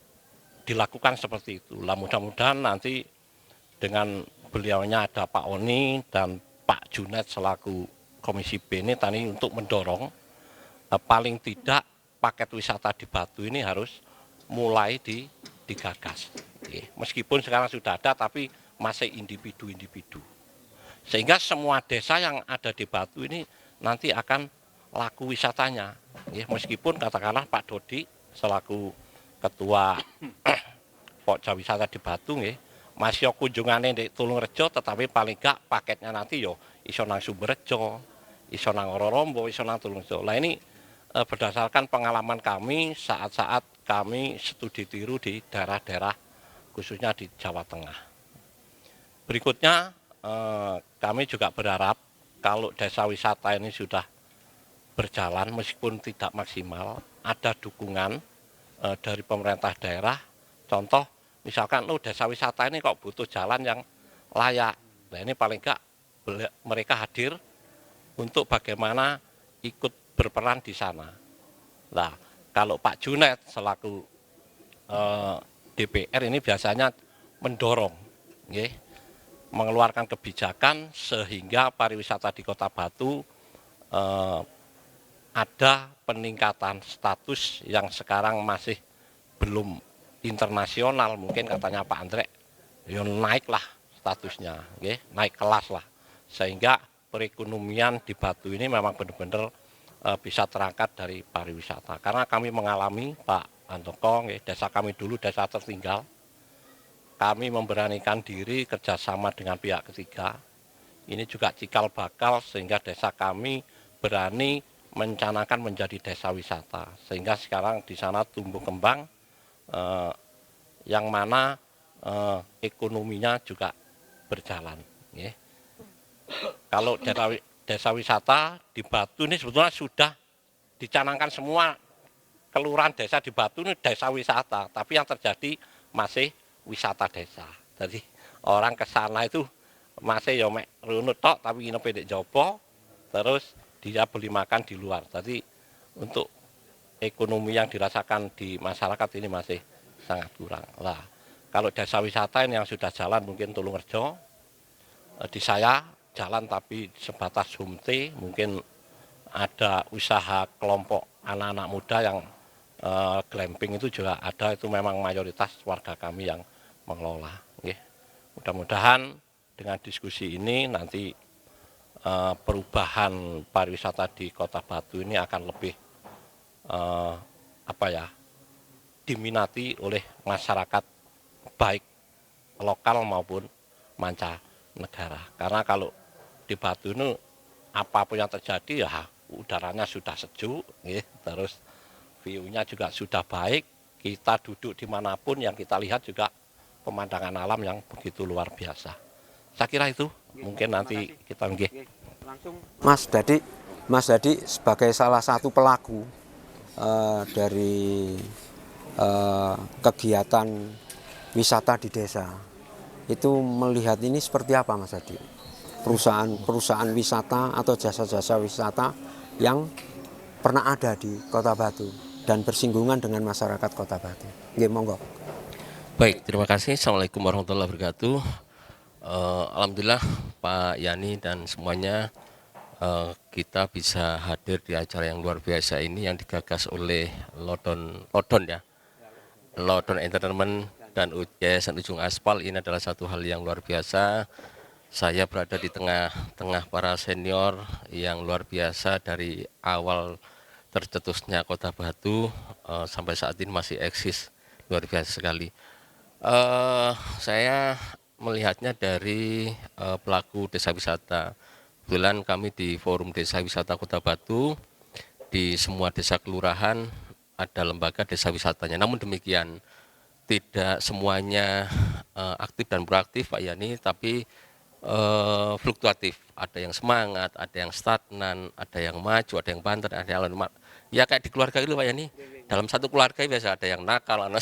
dilakukan seperti itu. Lah mudah-mudahan nanti dengan beliaunya ada Pak Oni dan Pak Junet selaku Komisi B ini tadi untuk mendorong paling tidak paket wisata di Batu ini harus mulai digagas. Meskipun sekarang sudah ada tapi masih individu-individu. Sehingga semua desa yang ada di Batu ini nanti akan laku wisatanya. Meskipun katakanlah Pak Dodi selaku ketua Pokja Wisata di Batu masih kunjungannya di Tulungrejo, tetapi paling gak paketnya nanti iso nang Sumberrejo, iso nang Rorombo, iso nang Tulungrejo. Nah ini berdasarkan pengalaman kami saat-saat kami studi tiru di daerah-daerah khususnya di Jawa Tengah. Berikutnya kami juga berharap kalau desa wisata ini sudah berjalan meskipun tidak maksimal, ada dukungan dari pemerintah daerah. Contoh misalkan desa wisata ini kok butuh jalan yang layak. Nah ini paling enggak mereka hadir untuk bagaimana ikut berperan di sana. Nah kalau Pak Junet selaku DPR ini biasanya mendorong, mengeluarkan kebijakan sehingga pariwisata di Kota Batu ada peningkatan status yang sekarang masih belum internasional, mungkin katanya Pak Andre, naiklah statusnya, naik kelas lah, sehingga perekonomian di Batu ini memang benar-benar bisa terangkat dari pariwisata. Karena kami mengalami Pak Antoko, desa kami dulu desa tertinggal, kami memberanikan diri kerjasama dengan pihak ketiga, ini juga cikal bakal sehingga desa kami berani mencanangkan menjadi desa wisata, sehingga sekarang di sana tumbuh kembang yang mana ekonominya juga berjalan. Kalau desa wisata di Batu ini sebetulnya sudah dicanangkan semua kelurahan desa di Batu ini desa wisata, tapi yang terjadi masih wisata desa. Jadi orang ke sana itu masih mek runut tok tapi nginep di Jopo, terus dia beli makan di luar. Jadi untuk ekonomi yang dirasakan di masyarakat ini masih sangat kurang. Lah, kalau desa wisata ini yang sudah jalan mungkin Tulungrejo, di saya jalan tapi sebatas homestay, mungkin ada usaha kelompok anak-anak muda yang glamping itu juga ada, itu memang mayoritas warga kami yang mengelola. Mudah-mudahan dengan diskusi ini nanti perubahan pariwisata di Kota Batu ini akan lebih diminati oleh masyarakat baik lokal maupun mancanegara. Karena kalau di Batu ini apapun yang terjadi ya udaranya sudah sejuk, terus view-nya juga sudah baik, kita duduk dimanapun yang kita lihat juga pemandangan alam yang begitu luar biasa. Saya kira itu mungkin nanti kita langsung Mas Dadi sebagai salah satu pelaku dari kegiatan wisata di desa itu melihat ini seperti apa Mas Dadi? Perusahaan wisata atau jasa-jasa wisata yang pernah ada di Kota Batu dan bersinggungan dengan masyarakat Kota Batu. Nggih, monggo. Baik, terima kasih. Assalamualaikum warahmatullahi wabarakatuh. Alhamdulillah Pak Yani dan semuanya kita bisa hadir di acara yang luar biasa ini yang digagas oleh Lodon Entertainment dan Yayasan Ujung Aspal. Ini adalah satu hal yang luar biasa Saya berada di tengah-tengah para senior yang luar biasa dari awal tercetusnya Kota Batu sampai saat ini masih eksis, luar biasa sekali. Saya melihatnya dari pelaku desa wisata. Kebetulan kami di Forum Desa Wisata Kota Batu, di semua desa kelurahan ada lembaga desa wisatanya. Namun demikian, tidak semuanya aktif dan proaktif Pak Yani, tapi fluktuatif. Ada yang semangat, ada yang stagnan, ada yang maju, ada yang banter, ada yang ya kayak di keluarga itu Pak Yani. Dalam satu keluarga biasa ada yang nakal, ada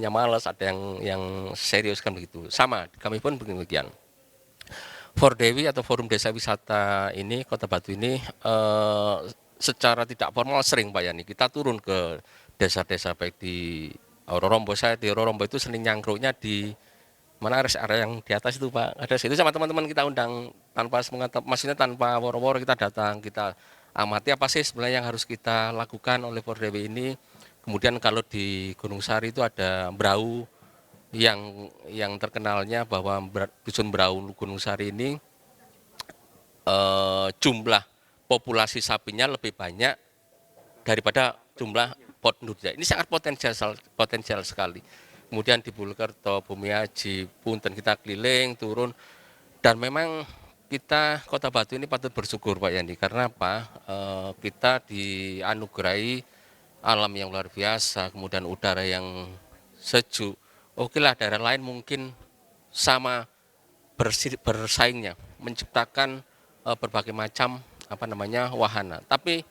yang malas, ada yang serius kan begitu. Sama, kami pun demikian. Fordewi atau Forum Desa Wisata ini, Kota Batu ini secara tidak formal sering Pak Yani kita turun ke desa-desa, baik di Rorombo. Saya di Rorombo itu sering nyangkruknya di mana rest area yang di atas itu Pak. Ada situ sama teman-teman kita undang tanpa maksudnya tanpa woro-woro, kita datang, kita amati apa sih sebenarnya yang harus kita lakukan oleh Fordewi ini. Kemudian kalau di Gunung Sari itu ada Brau yang terkenalnya bahwa Dusun Brau Gunung Sari ini jumlah populasi sapinya lebih banyak daripada jumlah penduduknya. Ini sangat potensial sekali. Kemudian di Bulkerto, Bumiaji, Punten kita keliling, turun, dan memang kita Kota Batu ini patut bersyukur Pak Yani, karena apa? Kita dianugerahi alam yang luar biasa, kemudian udara yang sejuk. Oke lah, daerah lain mungkin sama bersaingnya, menciptakan berbagai macam wahana. Tapi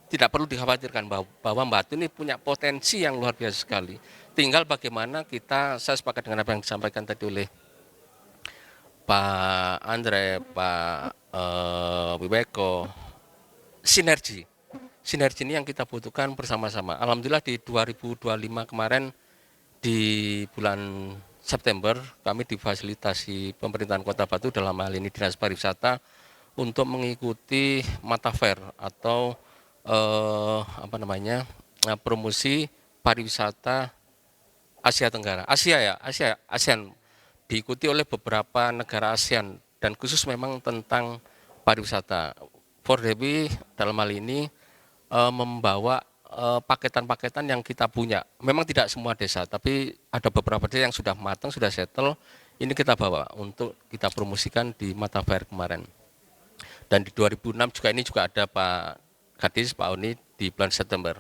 tidak perlu dikhawatirkan bahwa Batu ini punya potensi yang luar biasa sekali. Tinggal bagaimana saya sepakat dengan apa yang disampaikan tadi oleh Pak Andre, Pak Wibeko, sinergi ini yang kita butuhkan bersama-sama. Alhamdulillah di 2025 kemarin di bulan September kami difasilitasi pemerintahan Kota Batu, dalam hal ini Dinas Pariwisata, untuk mengikuti Mata Fair atau promosi pariwisata Asia Tenggara. ASEAN, diikuti oleh beberapa negara ASEAN, dan khusus memang tentang pariwisata. Fordewi dalam hal ini membawa paketan-paketan yang kita punya. Memang tidak semua desa, tapi ada beberapa desa yang sudah matang, sudah settle. Ini kita bawa untuk kita promosikan di Mata Fair kemarin. Dan di 2006 juga ada Pak Kadis, Pak Oni di bulan September.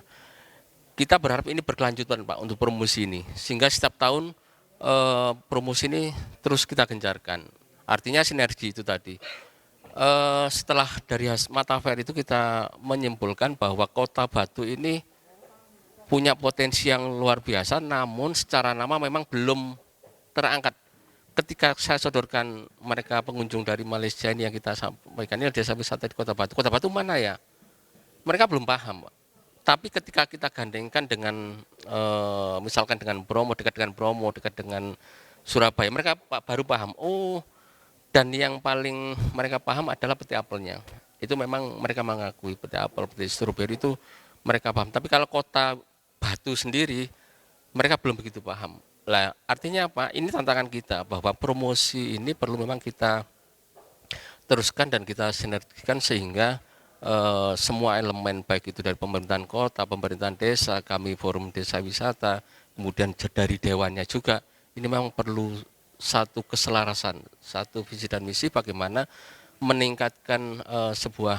Kita berharap ini berkelanjutan Pak untuk promosi ini, sehingga setiap tahun promosi ini terus kita gencarkan. Artinya sinergi itu tadi. Setelah dari Mata Fair itu kita menyimpulkan bahwa Kota Batu ini punya potensi yang luar biasa, namun secara nama memang belum terangkat. Ketika saya sodorkan mereka pengunjung dari Malaysia ini yang kita sampaikan, ini desa wisata di Kota Batu mana ya? Mereka belum paham. Tapi ketika kita gandengkan dengan misalkan dengan Bromo, dekat dengan Surabaya, mereka baru paham. Oh, dan yang paling mereka paham adalah peti apelnya. Itu memang mereka mengakui peti apel, peti stroberi itu mereka paham. Tapi kalau Kota Batu sendiri, mereka belum begitu paham. Lah, artinya apa? Ini tantangan kita, bahwa promosi ini perlu memang kita teruskan dan kita sinergikan, sehingga semua elemen, baik itu dari pemerintahan kota, pemerintahan desa, kami Forum Desa Wisata, kemudian dari dewannya juga, ini memang perlu satu keselarasan, satu visi dan misi bagaimana meningkatkan sebuah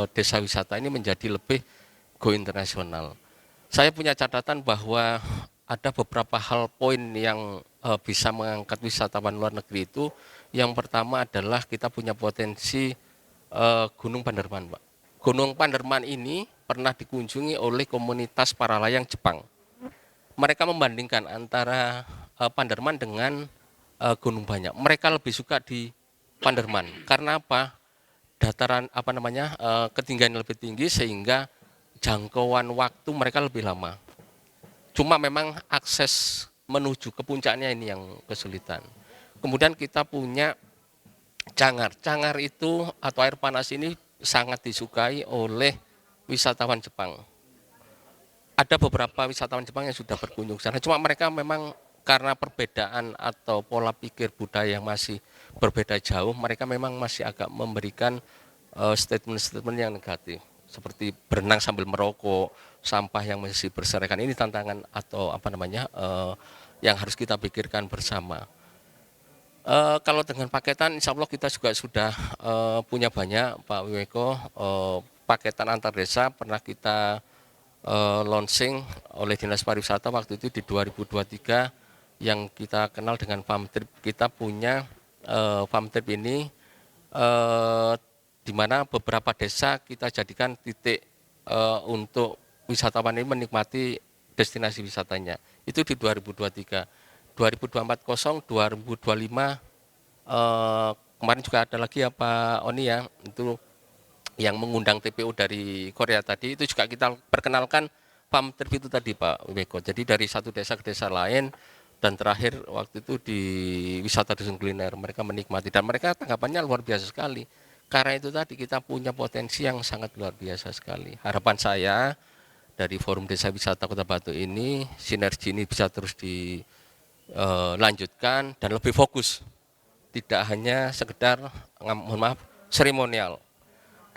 desa wisata ini menjadi lebih go internasional. Saya punya catatan bahwa ada beberapa hal poin yang bisa mengangkat wisatawan luar negeri itu. Yang pertama adalah kita punya potensi Gunung Panderman, Pak. Gunung Panderman ini pernah dikunjungi oleh komunitas para layang Jepang. Mereka membandingkan antara Panderman dengan Gunung Banyak. Mereka lebih suka di Panderman. Karena apa? Dataran ketinggian lebih tinggi, sehingga jangkauan waktu mereka lebih lama. Cuma memang akses menuju ke puncaknya ini yang kesulitan. Kemudian kita punya Cangar. Cangar itu atau air panas ini sangat disukai oleh wisatawan Jepang. Ada beberapa wisatawan Jepang yang sudah berkunjung sana. Cuma mereka memang karena perbedaan atau pola pikir budaya yang masih berbeda jauh, mereka memang masih agak memberikan statement-statement yang negatif, seperti berenang sambil merokok, sampah yang masih berserakan. Ini tantangan atau yang harus kita pikirkan bersama. Kalau dengan paketan, insya Allah kita juga sudah punya banyak, Pak Wimeko. Paketan antar desa pernah kita launching oleh Dinas Pariwisata waktu itu di 2023 yang kita kenal dengan Farm Trip. Kita punya Farm Trip ini di mana beberapa desa kita jadikan titik untuk wisatawan ini menikmati destinasi wisatanya. Itu di 2023. 2024 2025 kemarin juga ada lagi ya Pak Oni ya, itu yang mengundang TPO dari Korea tadi, itu juga kita perkenalkan Farm Trip itu tadi Pak Wimeko. Jadi dari satu desa ke desa lain, dan terakhir waktu itu di wisata dusun kuliner mereka menikmati, dan mereka tanggapannya luar biasa sekali. Karena itu tadi kita punya potensi yang sangat luar biasa sekali. Harapan saya dari Forum Desa Wisata Kota Batu ini, sinergi ini bisa terus dilanjutkan dan lebih fokus. Tidak hanya sekedar, mohon maaf, seremonial,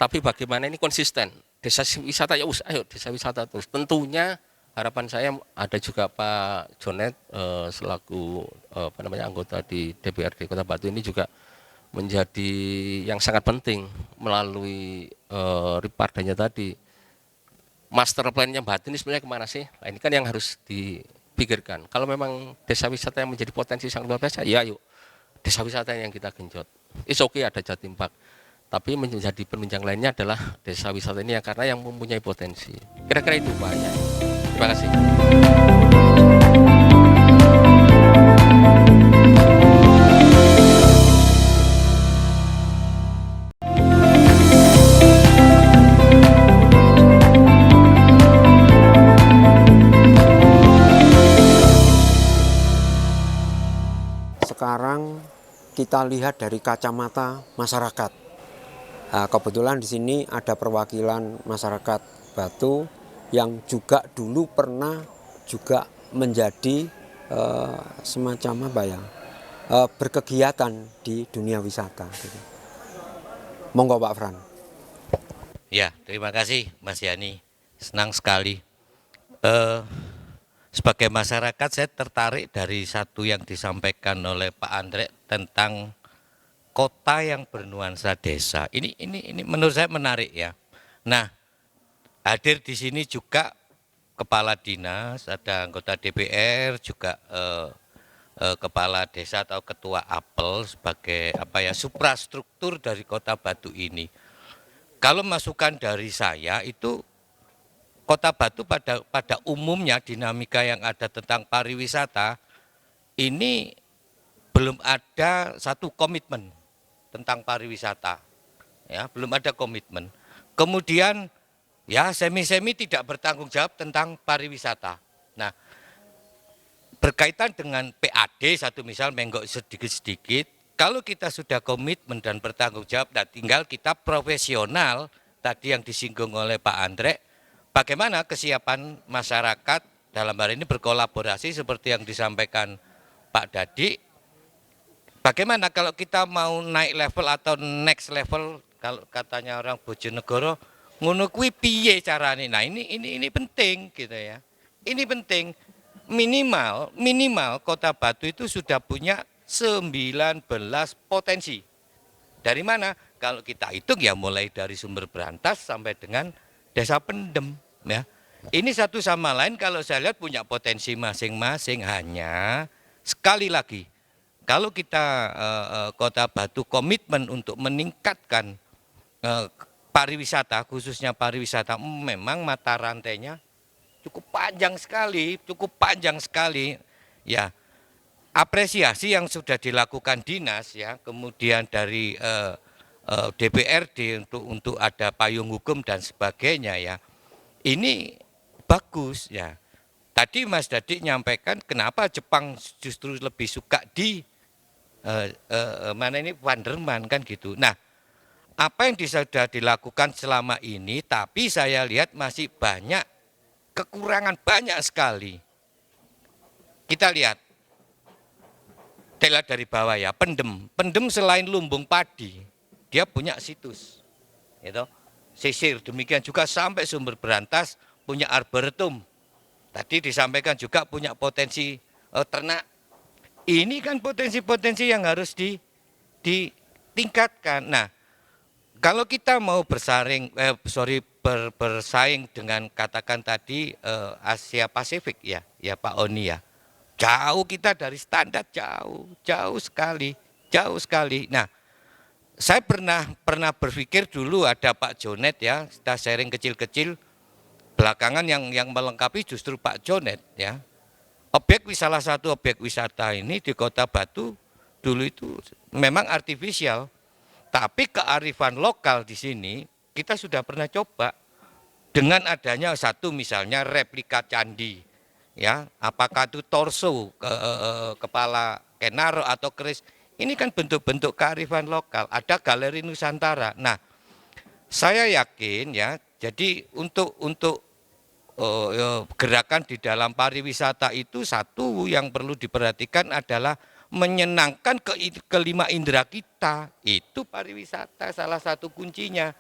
tapi bagaimana ini konsisten. Desa wisata ya ayo desa wisata terus. Tentunya harapan saya ada juga Pak Jonet selaku anggota di DPRD Kota Batu ini juga menjadi yang sangat penting melalui Ripardanya tadi. Master plan-nya Batu ini sebenarnya kemana sih? Nah, ini kan yang harus dipikirkan. Kalau memang desa wisata yang menjadi potensi sangat luar biasa, ya yuk desa wisata yang kita genjot. It's okay ada Jatim Park. Tapi menjadi penunjang lainnya adalah desa wisata ini ya, karena yang mempunyai potensi. Kira-kira itu banyak. Terima kasih. Sekarang kita lihat dari kacamata masyarakat. Nah, kebetulan di sini ada perwakilan masyarakat Batu yang juga dulu pernah juga menjadi semacam berkegiatan di dunia wisata. Gitu. Monggo Pak Fran. Ya, terima kasih Mas Yani. Senang sekali. Sebagai masyarakat saya tertarik dari satu yang disampaikan oleh Pak Andre tentang kota yang bernuansa desa. Ini menurut saya menarik ya. Nah, hadir di sini juga kepala dinas, ada anggota DPR, juga kepala desa atau ketua apel sebagai suprastruktur dari Kota Batu ini. Kalau masukan dari saya itu Kota Batu pada umumnya dinamika yang ada tentang pariwisata ini belum ada satu komitmen tentang pariwisata, ya belum ada komitmen. Kemudian ya semi-semi tidak bertanggung jawab tentang pariwisata. Nah, berkaitan dengan PAD satu misal menggok sedikit-sedikit, kalau kita sudah komitmen dan bertanggung jawab, nah tinggal kita profesional tadi yang disinggung oleh Pak Andre. Bagaimana kesiapan masyarakat dalam hal ini berkolaborasi seperti yang disampaikan Pak Dadi. Bagaimana kalau kita mau naik level atau next level, kalau katanya orang Bojonegoro, ngono kuwi piye carane. Nah, ini penting gitu ya. Ini penting. Minimal Kota Batu itu sudah punya 19 potensi. Dari mana? Kalau kita hitung ya mulai dari Sumber Berantas sampai dengan Desa Pendem ya. Ini satu sama lain kalau saya lihat punya potensi masing-masing, hanya sekali lagi kalau kita Kota Batu komitmen untuk meningkatkan pariwisata, khususnya pariwisata, memang mata rantainya cukup panjang sekali ya. Apresiasi yang sudah dilakukan dinas ya, kemudian dari DPRD untuk ada payung hukum dan sebagainya ya. Ini bagus ya. Tadi Mas Dadi nyampaikan kenapa Jepang justru lebih suka di Wanderman kan gitu. Nah, apa yang sudah dilakukan selama ini, tapi saya lihat masih banyak kekurangan, banyak sekali. Kita lihat lihat dari bawah ya, Pendem. Pendem selain lumbung padi, dia punya situs. Gitu. Sisir, demikian juga sampai Sumber Berantas punya arboretum. Tadi disampaikan juga punya potensi ternak. Ini kan potensi-potensi yang harus ditingkatkan. Nah, kalau kita mau bersaing dengan katakan tadi Asia Pasifik ya Pak Oni ya. Jauh kita dari standar, jauh sekali. Nah, saya pernah berpikir dulu ada Pak Jonet ya, kita sharing kecil-kecil. Belakangan yang melengkapi justru Pak Jonet ya. Salah satu objek wisata ini di Kota Batu dulu itu memang artifisial, tapi kearifan lokal di sini kita sudah pernah coba dengan adanya satu misalnya replika candi, ya apakah itu torso kepala Kenaro atau keris, ini kan bentuk-bentuk kearifan lokal. Ada Galeri Nusantara. Nah, saya yakin ya, jadi untuk gerakan di dalam pariwisata itu satu yang perlu diperhatikan adalah menyenangkan kelima indera kita. Itu pariwisata salah satu kuncinya.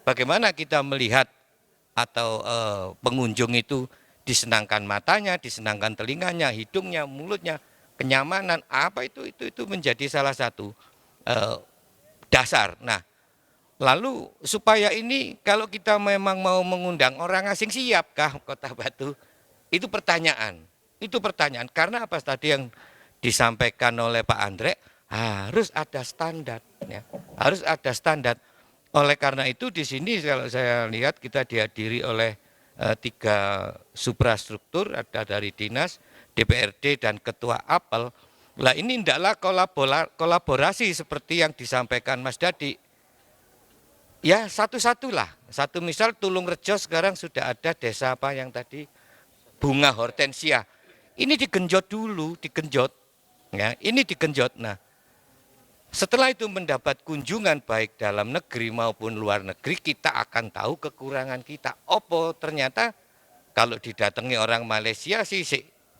Bagaimana kita melihat atau pengunjung itu disenangkan matanya, disenangkan telinganya, hidungnya, mulutnya, kenyamanan, apa itu menjadi salah satu dasar. Nah, lalu supaya ini kalau kita memang mau mengundang orang asing, siapkah Kota Batu? Itu pertanyaan. Karena apa tadi yang disampaikan oleh Pak Andre, harus ada standar ya. Harus ada standar. Oleh karena itu di sini kalau saya lihat kita dihadiri oleh 3 suprastruktur, ada dari dinas, DPRD dan ketua APEL. Lah ini hendaklah kolaborasi seperti yang disampaikan Mas Dadi. Ya satu-satulah, satu misal Tulung Rejo sekarang sudah ada desa apa yang tadi bunga hortensia. Ini digenjot dulu, ya, ini digenjot. Nah, setelah itu mendapat kunjungan baik dalam negeri maupun luar negeri, kita akan tahu kekurangan kita. Ternyata kalau didatangi orang Malaysia sih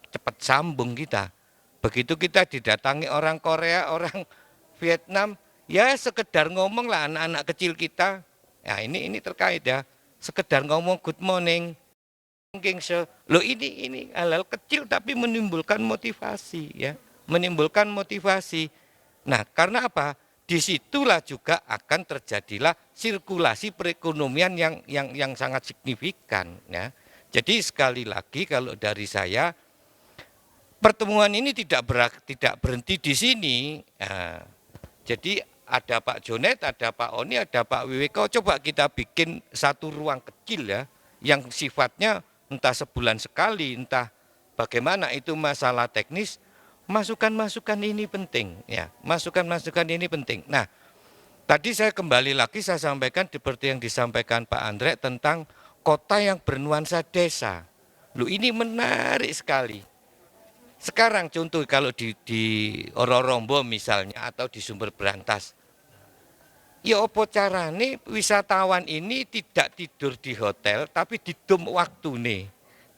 cepat sambung kita. Begitu kita didatangi orang Korea, orang Vietnam, ya sekedar ngomong lah anak-anak kecil kita. Ya ini terkait ya. Sekedar ngomong good morning. Loh ini hal-hal kecil tapi menimbulkan motivasi ya. Menimbulkan motivasi. Nah, karena apa? Disitulah juga akan terjadilah sirkulasi perekonomian yang sangat signifikan ya. Jadi sekali lagi kalau dari saya, pertemuan ini tidak berhenti di sini. Nah, jadi ada Pak Jonet, ada Pak Oni, ada Pak Wiwiko. Coba kita bikin satu ruang kecil ya, yang sifatnya entah sebulan sekali, entah bagaimana itu masalah teknis. Masukan-masukan ini penting ya, masukan-masukan ini penting. Nah, tadi saya kembali lagi saya sampaikan seperti yang disampaikan Pak Andre tentang kota yang bernuansa desa. Loh ini menarik sekali. Sekarang contoh kalau di Ororombo misalnya atau di Sumber Berantas, ya apa carane wisatawan ini tidak tidur di hotel tapi di dom waktu nih.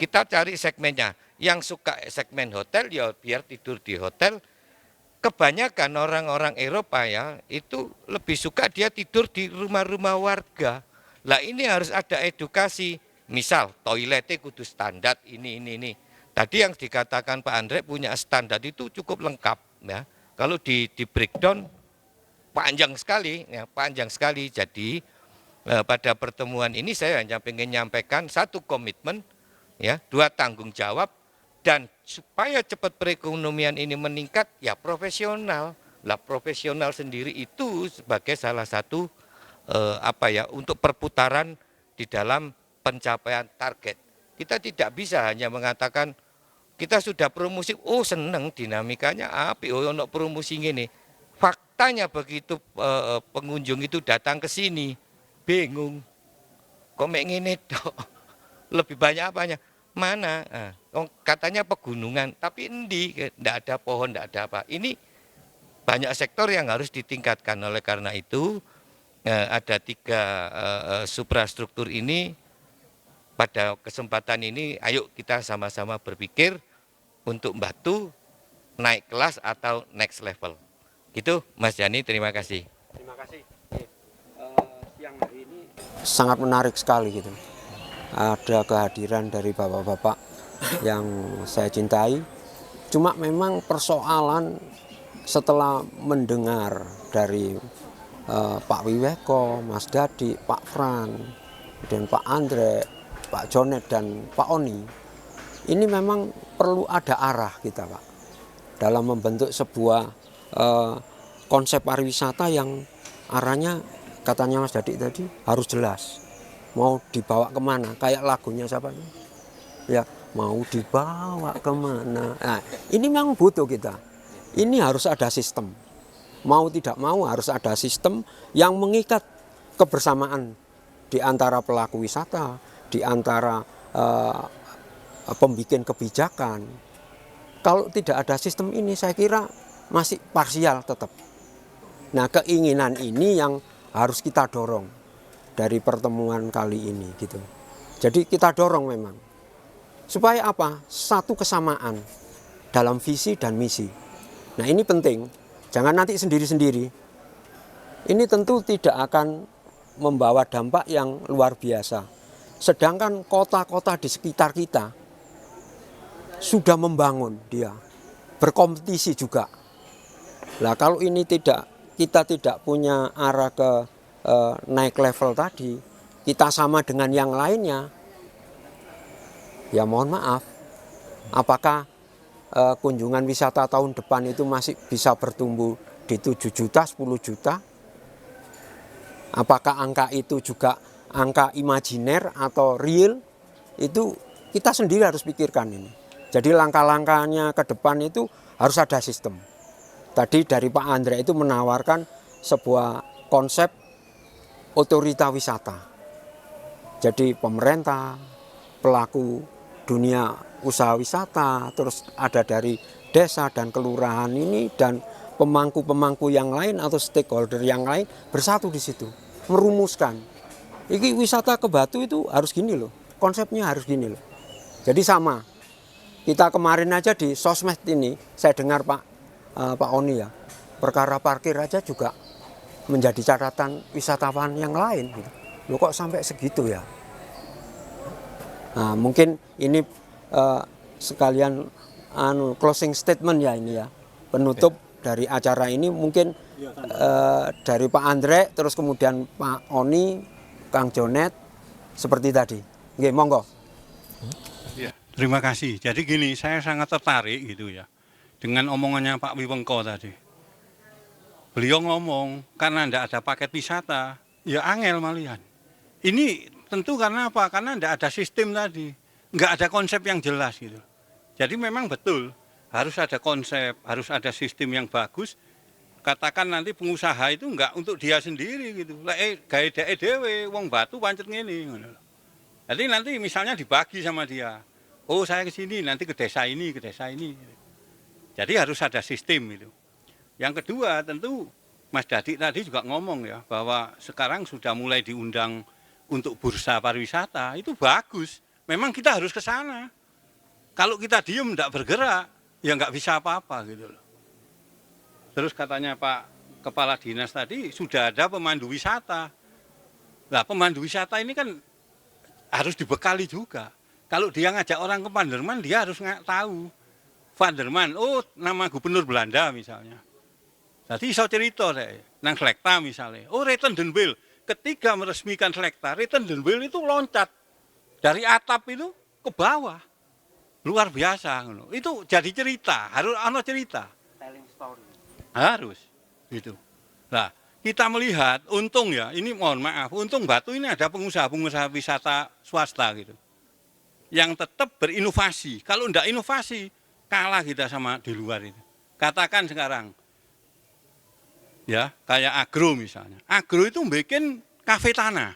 Kita cari segmennya. Yang suka segmen hotel ya biar tidur di hotel. Kebanyakan orang-orang Eropa ya itu lebih suka dia tidur di rumah-rumah warga. Lah ini harus ada edukasi. Misal toiletnya kudu standar ini. Tadi yang dikatakan Pak Andre punya standar itu cukup lengkap ya. Kalau di breakdown panjang sekali ya, panjang sekali. Jadi pada pertemuan ini saya hanya ingin menyampaikan satu komitmen ya, 2 tanggung jawab, dan supaya cepat perekonomian ini meningkat ya profesional. Lah profesional sendiri itu sebagai salah satu untuk perputaran di dalam pencapaian target. Kita tidak bisa hanya mengatakan kita sudah promosi, oh seneng dinamikanya api, oh untuk promosi ini. Faktanya begitu pengunjung itu datang ke sini, bingung. Kok ngene tok. Lebih banyak apanya? Mana? Katanya pegunungan, tapi enggak ada pohon, enggak ada apa. Ini banyak sektor yang harus ditingkatkan. Oleh karena itu ada 3 suprastruktur ini. Pada kesempatan ini ayo kita sama-sama berpikir untuk Batu naik kelas atau next level. Gitu Mas Yani, terima kasih. Terima kasih. Siang hari ini sangat menarik sekali gitu. Ada kehadiran dari bapak-bapak yang saya cintai. Cuma memang persoalan setelah mendengar dari Pak Wiweko, Mas Dadi, Pak Fran, dan Pak Andre, Pak Jonet, dan Pak Oni, ini memang perlu ada arah kita, Pak, dalam membentuk sebuah konsep pariwisata yang arahnya, katanya Mas Dadi tadi, harus jelas. Mau dibawa kemana? Kayak lagunya siapa nih? Ya, mau dibawa kemana? Nah, ini memang butuh kita. Ini harus ada sistem. Mau tidak mau harus ada sistem yang mengikat kebersamaan di antara pelaku wisata, di antara pembikin kebijakan. Kalau tidak ada sistem ini, saya kira masih parsial tetap. Nah, keinginan ini yang harus kita dorong dari pertemuan kali ini gitu. Jadi kita dorong memang supaya apa? Satu kesamaan dalam visi dan misi. Nah, ini penting. Jangan nanti sendiri-sendiri. Ini tentu tidak akan membawa dampak yang luar biasa. Sedangkan kota-kota di sekitar kita sudah membangun dia, berkompetisi juga. Nah, kalau ini kita tidak punya arah ke naik level tadi, kita sama dengan yang lainnya, ya mohon maaf, apakah kunjungan wisata tahun depan itu masih bisa bertumbuh di 7 juta, 10 juta? Apakah angka itu juga angka imajiner atau real? Itu kita sendiri harus pikirkan ini. Jadi langkah-langkahnya ke depan itu harus ada sistem. Tadi dari Pak Andre itu menawarkan sebuah konsep otorita wisata. Jadi pemerintah, pelaku dunia usaha wisata, terus ada dari desa dan kelurahan ini dan pemangku-pemangku yang lain atau stakeholder yang lain bersatu di situ, merumuskan. Ini wisata ke Batu itu harus gini loh, konsepnya harus gini loh. Jadi sama, kita kemarin aja di sosmed ini, saya dengar Pak Oni ya, perkara parkir aja juga menjadi catatan wisatawan yang lain. Gitu. Loh kok sampai segitu ya? Nah, mungkin ini sekalian closing statement ya ini ya, penutup dari acara ini mungkin dari Pak Andre, terus kemudian Pak Oni, Kang Jonet, seperti tadi. Oke, monggo. Ya, terima kasih. Jadi gini, saya sangat tertarik gitu ya dengan omongannya Pak Wiwengko tadi. Beliau ngomong karena tidak ada paket wisata, ya angel malihan. Ini tentu karena apa? Karena tidak ada sistem tadi, nggak ada konsep yang jelas gitu. Jadi memang betul harus ada konsep, harus ada sistem yang bagus. Katakan nanti pengusaha itu nggak untuk dia sendiri gitu. Gaya dewe, wong Batu pancet ngene. Jadi nanti misalnya dibagi sama dia. Oh saya ke sini, nanti ke desa ini, ke desa ini. Jadi harus ada sistem itu. Yang kedua tentu Mas Dadi tadi juga ngomong ya bahwa sekarang sudah mulai diundang untuk bursa pariwisata, itu bagus. Memang kita harus ke sana. Kalau kita diem tidak bergerak, ya nggak bisa apa-apa gitu loh. Terus katanya Pak Kepala Dinas tadi sudah ada pemandu wisata. Nah pemandu wisata ini kan harus dibekali juga. Kalau dia ngajak orang ke Panderman, dia harus tahu. Panderman, oh nama gubernur Belanda misalnya. Jadi iso cerita saya, nang Selekta misalnya. Oh Retendenbil, ketika meresmikan Selekta, Retendenbil itu loncat dari atap itu ke bawah. Luar biasa. Itu jadi cerita, harus ada cerita. Telling story. Harus, gitu. Nah, kita melihat, untung ya, ini mohon maaf, untung Batu ini ada pengusaha-pengusaha wisata swasta gitu. Yang tetap berinovasi. Kalau enggak inovasi, kalah kita sama di luar itu. Katakan sekarang, ya kayak agro misalnya. Agro itu bikin kafe tanah.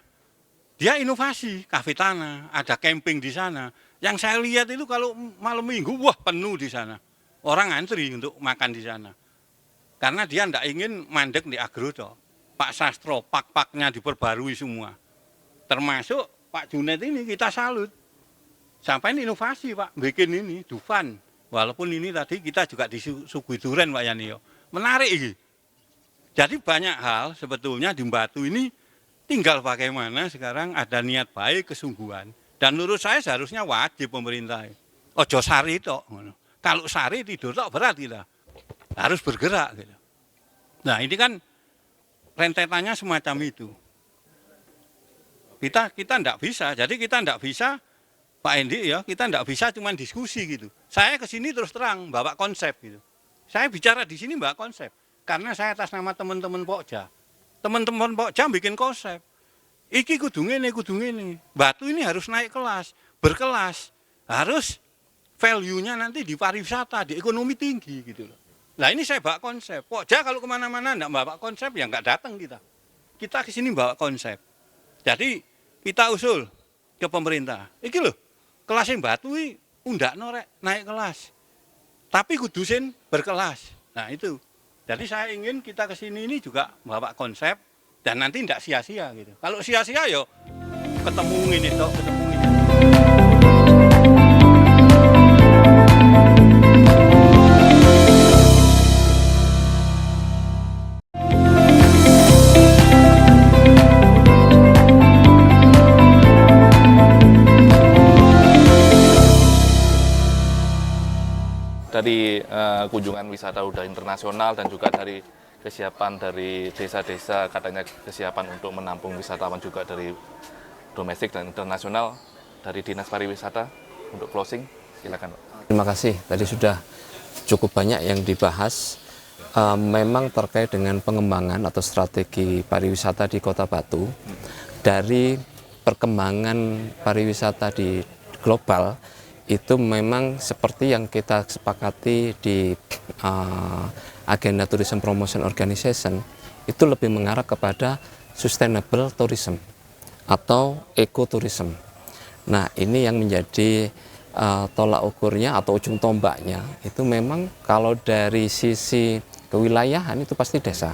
Dia inovasi, kafe tanah, ada camping di sana. Yang saya lihat itu kalau malam minggu, wah penuh di sana. Orang antri untuk makan di sana. Karena dia tidak ingin mandek di agro toh. Pak Sastro, pak-paknya diperbarui semua. Termasuk Pak Junet ini kita salut. Sampai ini inovasi Pak, bikin ini, Dufan. Walaupun ini tadi kita juga disuguhi durian Pak Yani, menarik ini. Jadi banyak hal sebetulnya di Batu ini tinggal bagaimana sekarang ada niat baik, kesungguhan. Dan menurut saya seharusnya wajib pemerintah. Ojo sari tok. Kalau sari tidur tok berat kita. Harus bergerak gitu. Nah, ini kan rentetannya semacam itu. Kita tidak bisa. Jadi kita tidak bisa Pak Endi ya, kita tidak bisa cuma diskusi gitu. Saya ke sini terus terang bawa konsep gitu. Saya bicara di sini bawa konsep karena saya atas nama teman-teman Pokja. Teman-teman Pokja bikin konsep. Iki kudu ngene, kudu ngene. Batu ini harus naik kelas, berkelas. Harus value-nya nanti di pariwisata, di ekonomi tinggi gitu loh. Nah, ini saya bawa konsep. Pokja kalau kemana-mana tidak bawa konsep ya nggak datang kita. Kita ke sini bawa konsep. Jadi kita usul ke pemerintah. Iki loh, kelas yang Batu ini undak norek naik kelas. Tapi kudusin berkelas. Nah itu. Jadi saya ingin kita ke sini ini juga bawa konsep dan nanti tidak sia-sia gitu. Kalau sia-sia yo ketemu ini toh, ketemu ini. Dari kunjungan wisata udah internasional dan juga dari kesiapan dari desa-desa, katanya kesiapan untuk menampung wisatawan juga dari domestik dan internasional. Dari Dinas Pariwisata untuk closing, silakan Pak. Terima kasih, tadi sudah cukup banyak yang dibahas. Memang terkait dengan pengembangan atau strategi pariwisata di Kota Batu, dari perkembangan pariwisata di global, itu memang seperti yang kita sepakati di agenda Tourism Promotion Organization, itu lebih mengarah kepada sustainable tourism atau ecotourism. Nah, ini yang menjadi tolak ukurnya atau ujung tombaknya, itu memang kalau dari sisi kewilayahan itu pasti desa.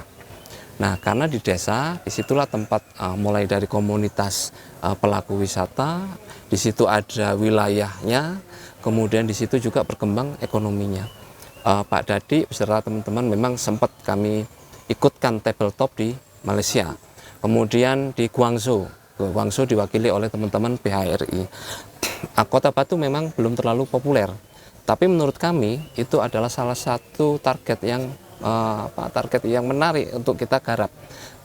Nah, karena di desa, disitulah tempat mulai dari komunitas pelaku wisata, di situ ada wilayahnya, kemudian di situ juga berkembang ekonominya. Pak Dadi beserta teman-teman memang sempat kami ikutkan tabletop di Malaysia. Kemudian di Guangzhou diwakili oleh teman-teman PHRI. Kota Batu memang belum terlalu populer, tapi menurut kami itu adalah salah satu target yang menarik untuk kita garap,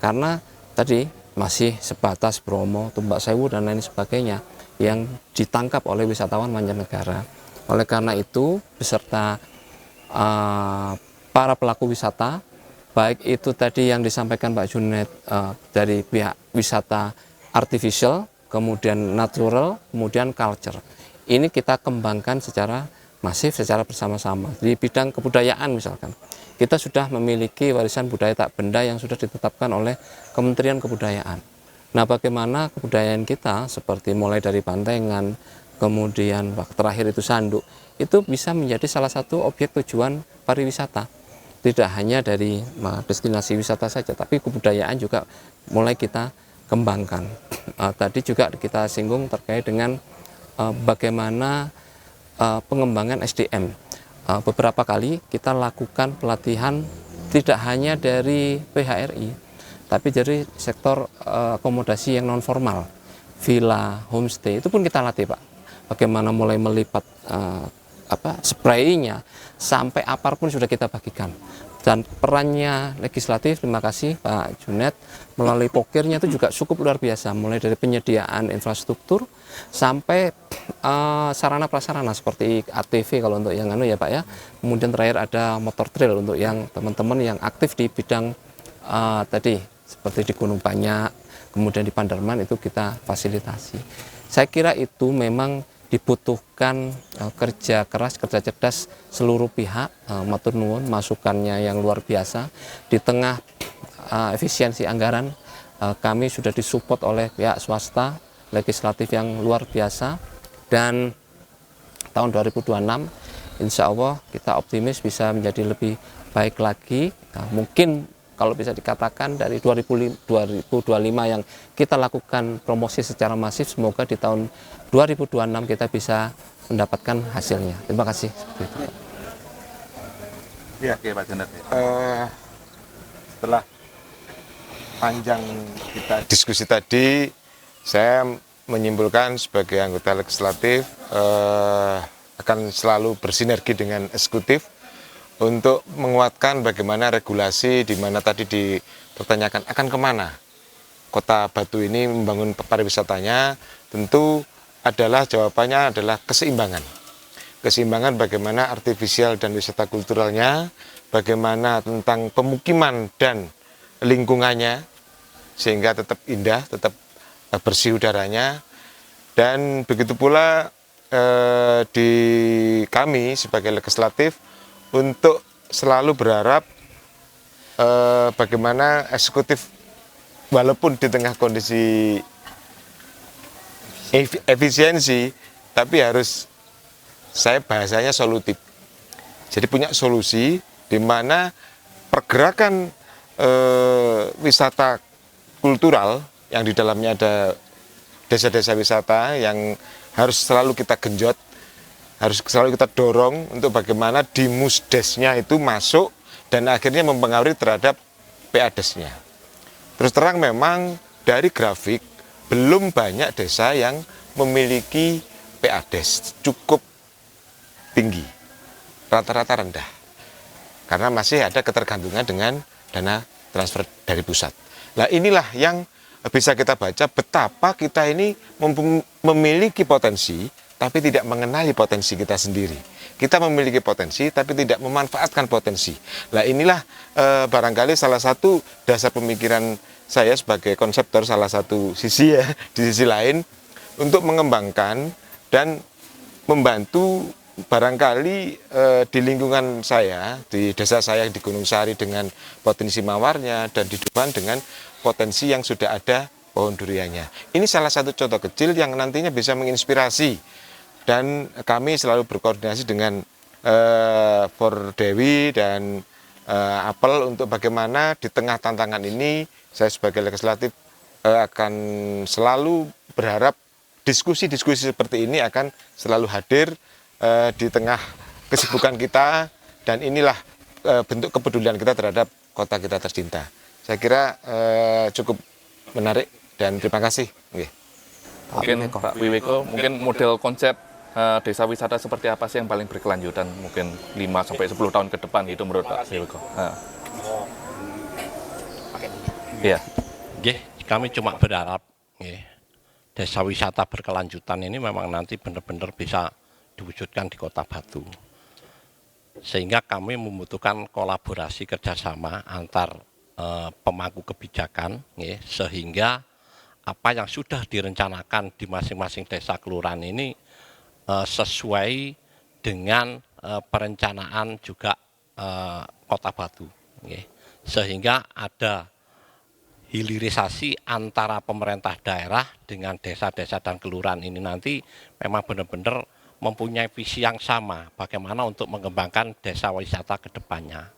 karena tadi masih sebatas Bromo, Tumbak Sewu dan lain sebagainya yang ditangkap oleh wisatawan mancanegara. Oleh karena itu beserta para pelaku wisata, baik itu tadi yang disampaikan Pak Junet dari pihak wisata artificial, kemudian natural, kemudian culture. Ini kita kembangkan secara masif, secara bersama-sama. Di bidang kebudayaan misalkan, kita sudah memiliki warisan budaya tak benda yang sudah ditetapkan oleh Kementerian Kebudayaan. Nah, bagaimana kebudayaan kita seperti mulai dari bantengan, kemudian terakhir itu sanduk, itu bisa menjadi salah satu objek tujuan pariwisata. Tidak hanya dari destinasi wisata saja, tapi kebudayaan juga mulai kita kembangkan. Tadi juga kita singgung terkait dengan bagaimana pengembangan SDM. Beberapa kali kita lakukan pelatihan tidak hanya dari PHRI, tapi dari sektor akomodasi yang non formal, villa, homestay, itu pun kita latih Pak. Bagaimana mulai melipat spraynya sampai apar pun sudah kita bagikan. Dan perannya legislatif, terima kasih Pak Junet, melalui pokirnya itu juga cukup luar biasa, mulai dari penyediaan infrastruktur sampai sarana prasarana seperti ATV kalau untuk yang ya Pak ya. Kemudian terakhir ada motor trail untuk yang teman-teman yang aktif di bidang tadi seperti di Gunung Banyak, kemudian di Panderman itu kita fasilitasi. Saya kira itu memang dibutuhkan kerja keras, kerja cerdas seluruh pihak. Matur nuwun masukannya yang luar biasa. Di tengah efisiensi anggaran, kami sudah disupport oleh pihak swasta, legislatif yang luar biasa, dan tahun 2026 insya Allah kita optimis bisa menjadi lebih baik lagi. Mungkin kalau bisa dikatakan dari 2025 yang kita lakukan promosi secara masif, semoga di tahun 2026 kita bisa mendapatkan hasilnya. Terima kasih. Seperti itu, Pak. Ya, Oke, Pak Jonet. setelah panjang kita diskusi tadi, saya menyimpulkan sebagai anggota legislatif akan selalu bersinergi dengan eksekutif untuk menguatkan bagaimana regulasi di mana tadi dipertanyakan akan kemana Kota Batu ini membangun pariwisatanya. Tentu adalah jawabannya adalah keseimbangan. Keseimbangan bagaimana artifisial dan wisata kulturalnya, bagaimana tentang pemukiman dan lingkungannya, sehingga tetap indah, tetap bersih udaranya. Dan begitu pula di kami sebagai legislatif untuk selalu berharap bagaimana eksekutif walaupun di tengah kondisi efisiensi, tapi harus saya bahasanya solutif. Jadi punya solusi di mana pergerakan wisata kultural yang di dalamnya ada desa-desa wisata yang harus selalu kita genjot, harus selalu kita dorong untuk bagaimana di musdesnya itu masuk dan akhirnya mempengaruhi terhadap PADES-nya. Terus terang memang dari grafik belum banyak desa yang memiliki PADES cukup tinggi, rata-rata rendah, karena masih ada ketergantungan dengan dana transfer dari pusat. Nah inilah yang bisa kita baca betapa kita ini memiliki potensi, tapi tidak mengenali potensi kita sendiri. Kita memiliki potensi, tapi tidak memanfaatkan potensi. Nah inilah barangkali salah satu dasar pemikiran saya sebagai konseptor, salah satu sisi ya, di sisi lain, untuk mengembangkan dan membantu barangkali di lingkungan saya, di desa saya di Gunung Sari dengan potensi mawarnya dan di Duban dengan potensi yang sudah ada pohon duriannya. Ini salah satu contoh kecil yang nantinya bisa menginspirasi dan kami selalu berkoordinasi dengan For Dewi dan Apel untuk bagaimana di tengah tantangan ini saya sebagai legislatif akan selalu berharap diskusi-diskusi seperti ini akan selalu hadir di tengah kesibukan kita, dan inilah bentuk kepedulian kita terhadap kota kita tercinta. Saya kira cukup menarik dan terima kasih. Mungkin Pak Wiwiko, mungkin model konsep desa wisata seperti apa sih yang paling berkelanjutan mungkin 5-10 tahun ke depan itu menurut Pak Wiwiko? Iya. Kami cuma berharap desa wisata berkelanjutan ini memang nanti benar-benar bisa diwujudkan di Kota Batu. Sehingga kami membutuhkan kolaborasi kerjasama antar pemangku kebijakan, sehingga apa yang sudah direncanakan di masing-masing desa kelurahan ini sesuai dengan perencanaan juga Kota Batu. Sehingga ada hilirisasi antara pemerintah daerah dengan desa-desa dan kelurahan ini nanti memang benar-benar mempunyai visi yang sama bagaimana untuk mengembangkan desa wisata ke depannya.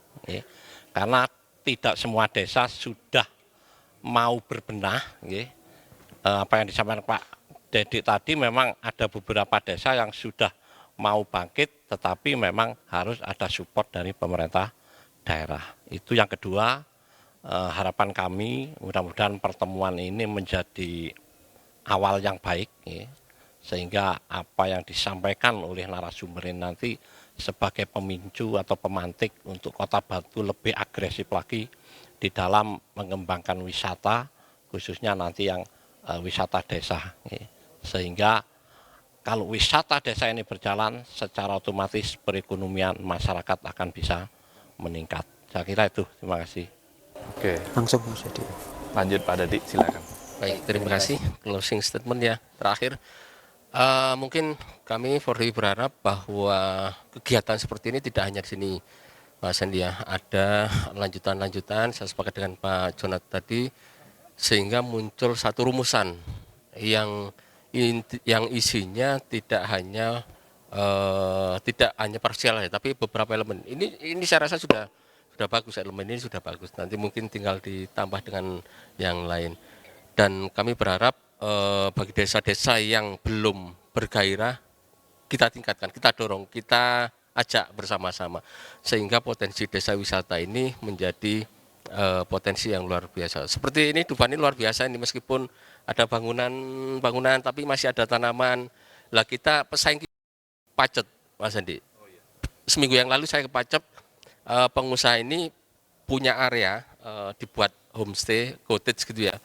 Karena tidak semua desa sudah mau berbenah. Apa yang disampaikan Pak Dedik tadi, memang ada beberapa desa yang sudah mau bangkit, tetapi memang harus ada support dari pemerintah daerah. Itu yang kedua, harapan kami mudah-mudahan pertemuan ini menjadi awal yang baik, sehingga apa yang disampaikan oleh narasumber ini nanti sebagai pemicu atau pemantik untuk Kota Batu lebih agresif lagi di dalam mengembangkan wisata, khususnya nanti yang wisata desa. Sehingga kalau wisata desa ini berjalan, secara otomatis perekonomian masyarakat akan bisa meningkat. Saya kira itu, terima kasih. Oke, Langsung jadi. lanjut Pak Dedik, silakan. Baik, terima kasih. Closing statement ya, terakhir. Mungkin kami For Dewi berharap bahwa kegiatan seperti ini tidak hanya di sini, Pak Sandi ya. Ada lanjutan-lanjutan, saya sepakat dengan Pak Jonat tadi, sehingga muncul satu rumusan yang isinya tidak hanya parsial ya, tapi beberapa elemen. Ini saya rasa sudah bagus, elemen ini sudah bagus. Nanti mungkin tinggal ditambah dengan yang lain. Dan kami berharap bagi desa-desa yang belum bergairah kita tingkatkan, kita dorong, kita ajak bersama-sama sehingga potensi desa wisata ini menjadi potensi yang luar biasa. Seperti ini Dufan ini luar biasa ini, meskipun ada bangunan tapi masih ada tanaman. Lah kita pesaing Pacet, Mas Andi. Seminggu yang lalu saya ke Pacet, pengusaha ini punya area dibuat homestay, cottage gitu ya.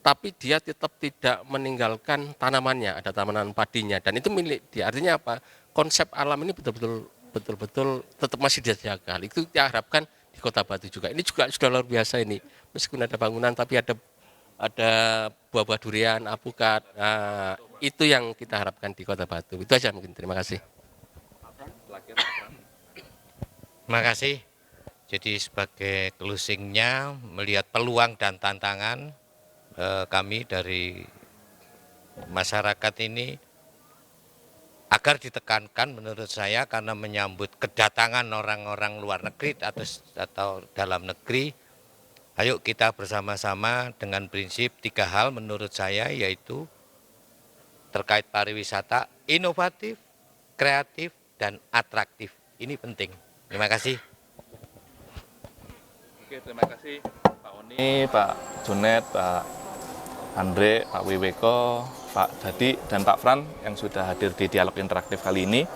Tapi dia tetap tidak meninggalkan tanamannya, ada tanaman padinya, dan itu milik dia. Artinya apa? Konsep alam ini betul-betul tetap masih dijaga. Itu kita harapkan di Kota Batu juga. Ini juga sudah luar biasa ini. Meskipun ada bangunan, tapi ada buah-buah durian, alpukat. Nah, itu yang kita harapkan di Kota Batu. Itu aja mungkin. Terima kasih. Terima kasih. Jadi sebagai closingnya, melihat peluang dan tantangan, kami dari masyarakat ini agar ditekankan menurut saya, karena menyambut kedatangan orang-orang luar negeri atau dalam negeri, ayo kita bersama-sama dengan prinsip 3 hal menurut saya, yaitu terkait pariwisata, inovatif, kreatif, dan atraktif. Ini penting. Terima kasih. Oke, terima kasih Pak Oni, Pak Junet, Pak Andre, Pak Wiweko, Pak Dadi, dan Pak Fran yang sudah hadir di dialog interaktif kali ini.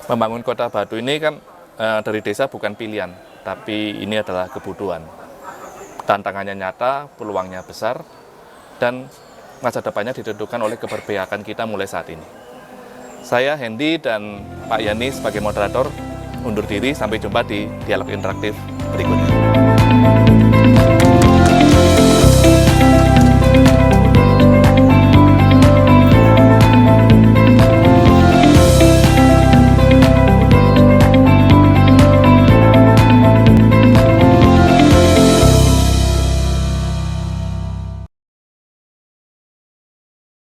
Membangun Kota Batu ini kan dari desa bukan pilihan, tapi ini adalah kebutuhan. Tantangannya nyata, peluangnya besar, dan masa depannya ditentukan oleh keberpihakan kita mulai saat ini. Saya Hendy dan Pak Yani sebagai moderator undur diri, sampai jumpa di dialog interaktif berikutnya.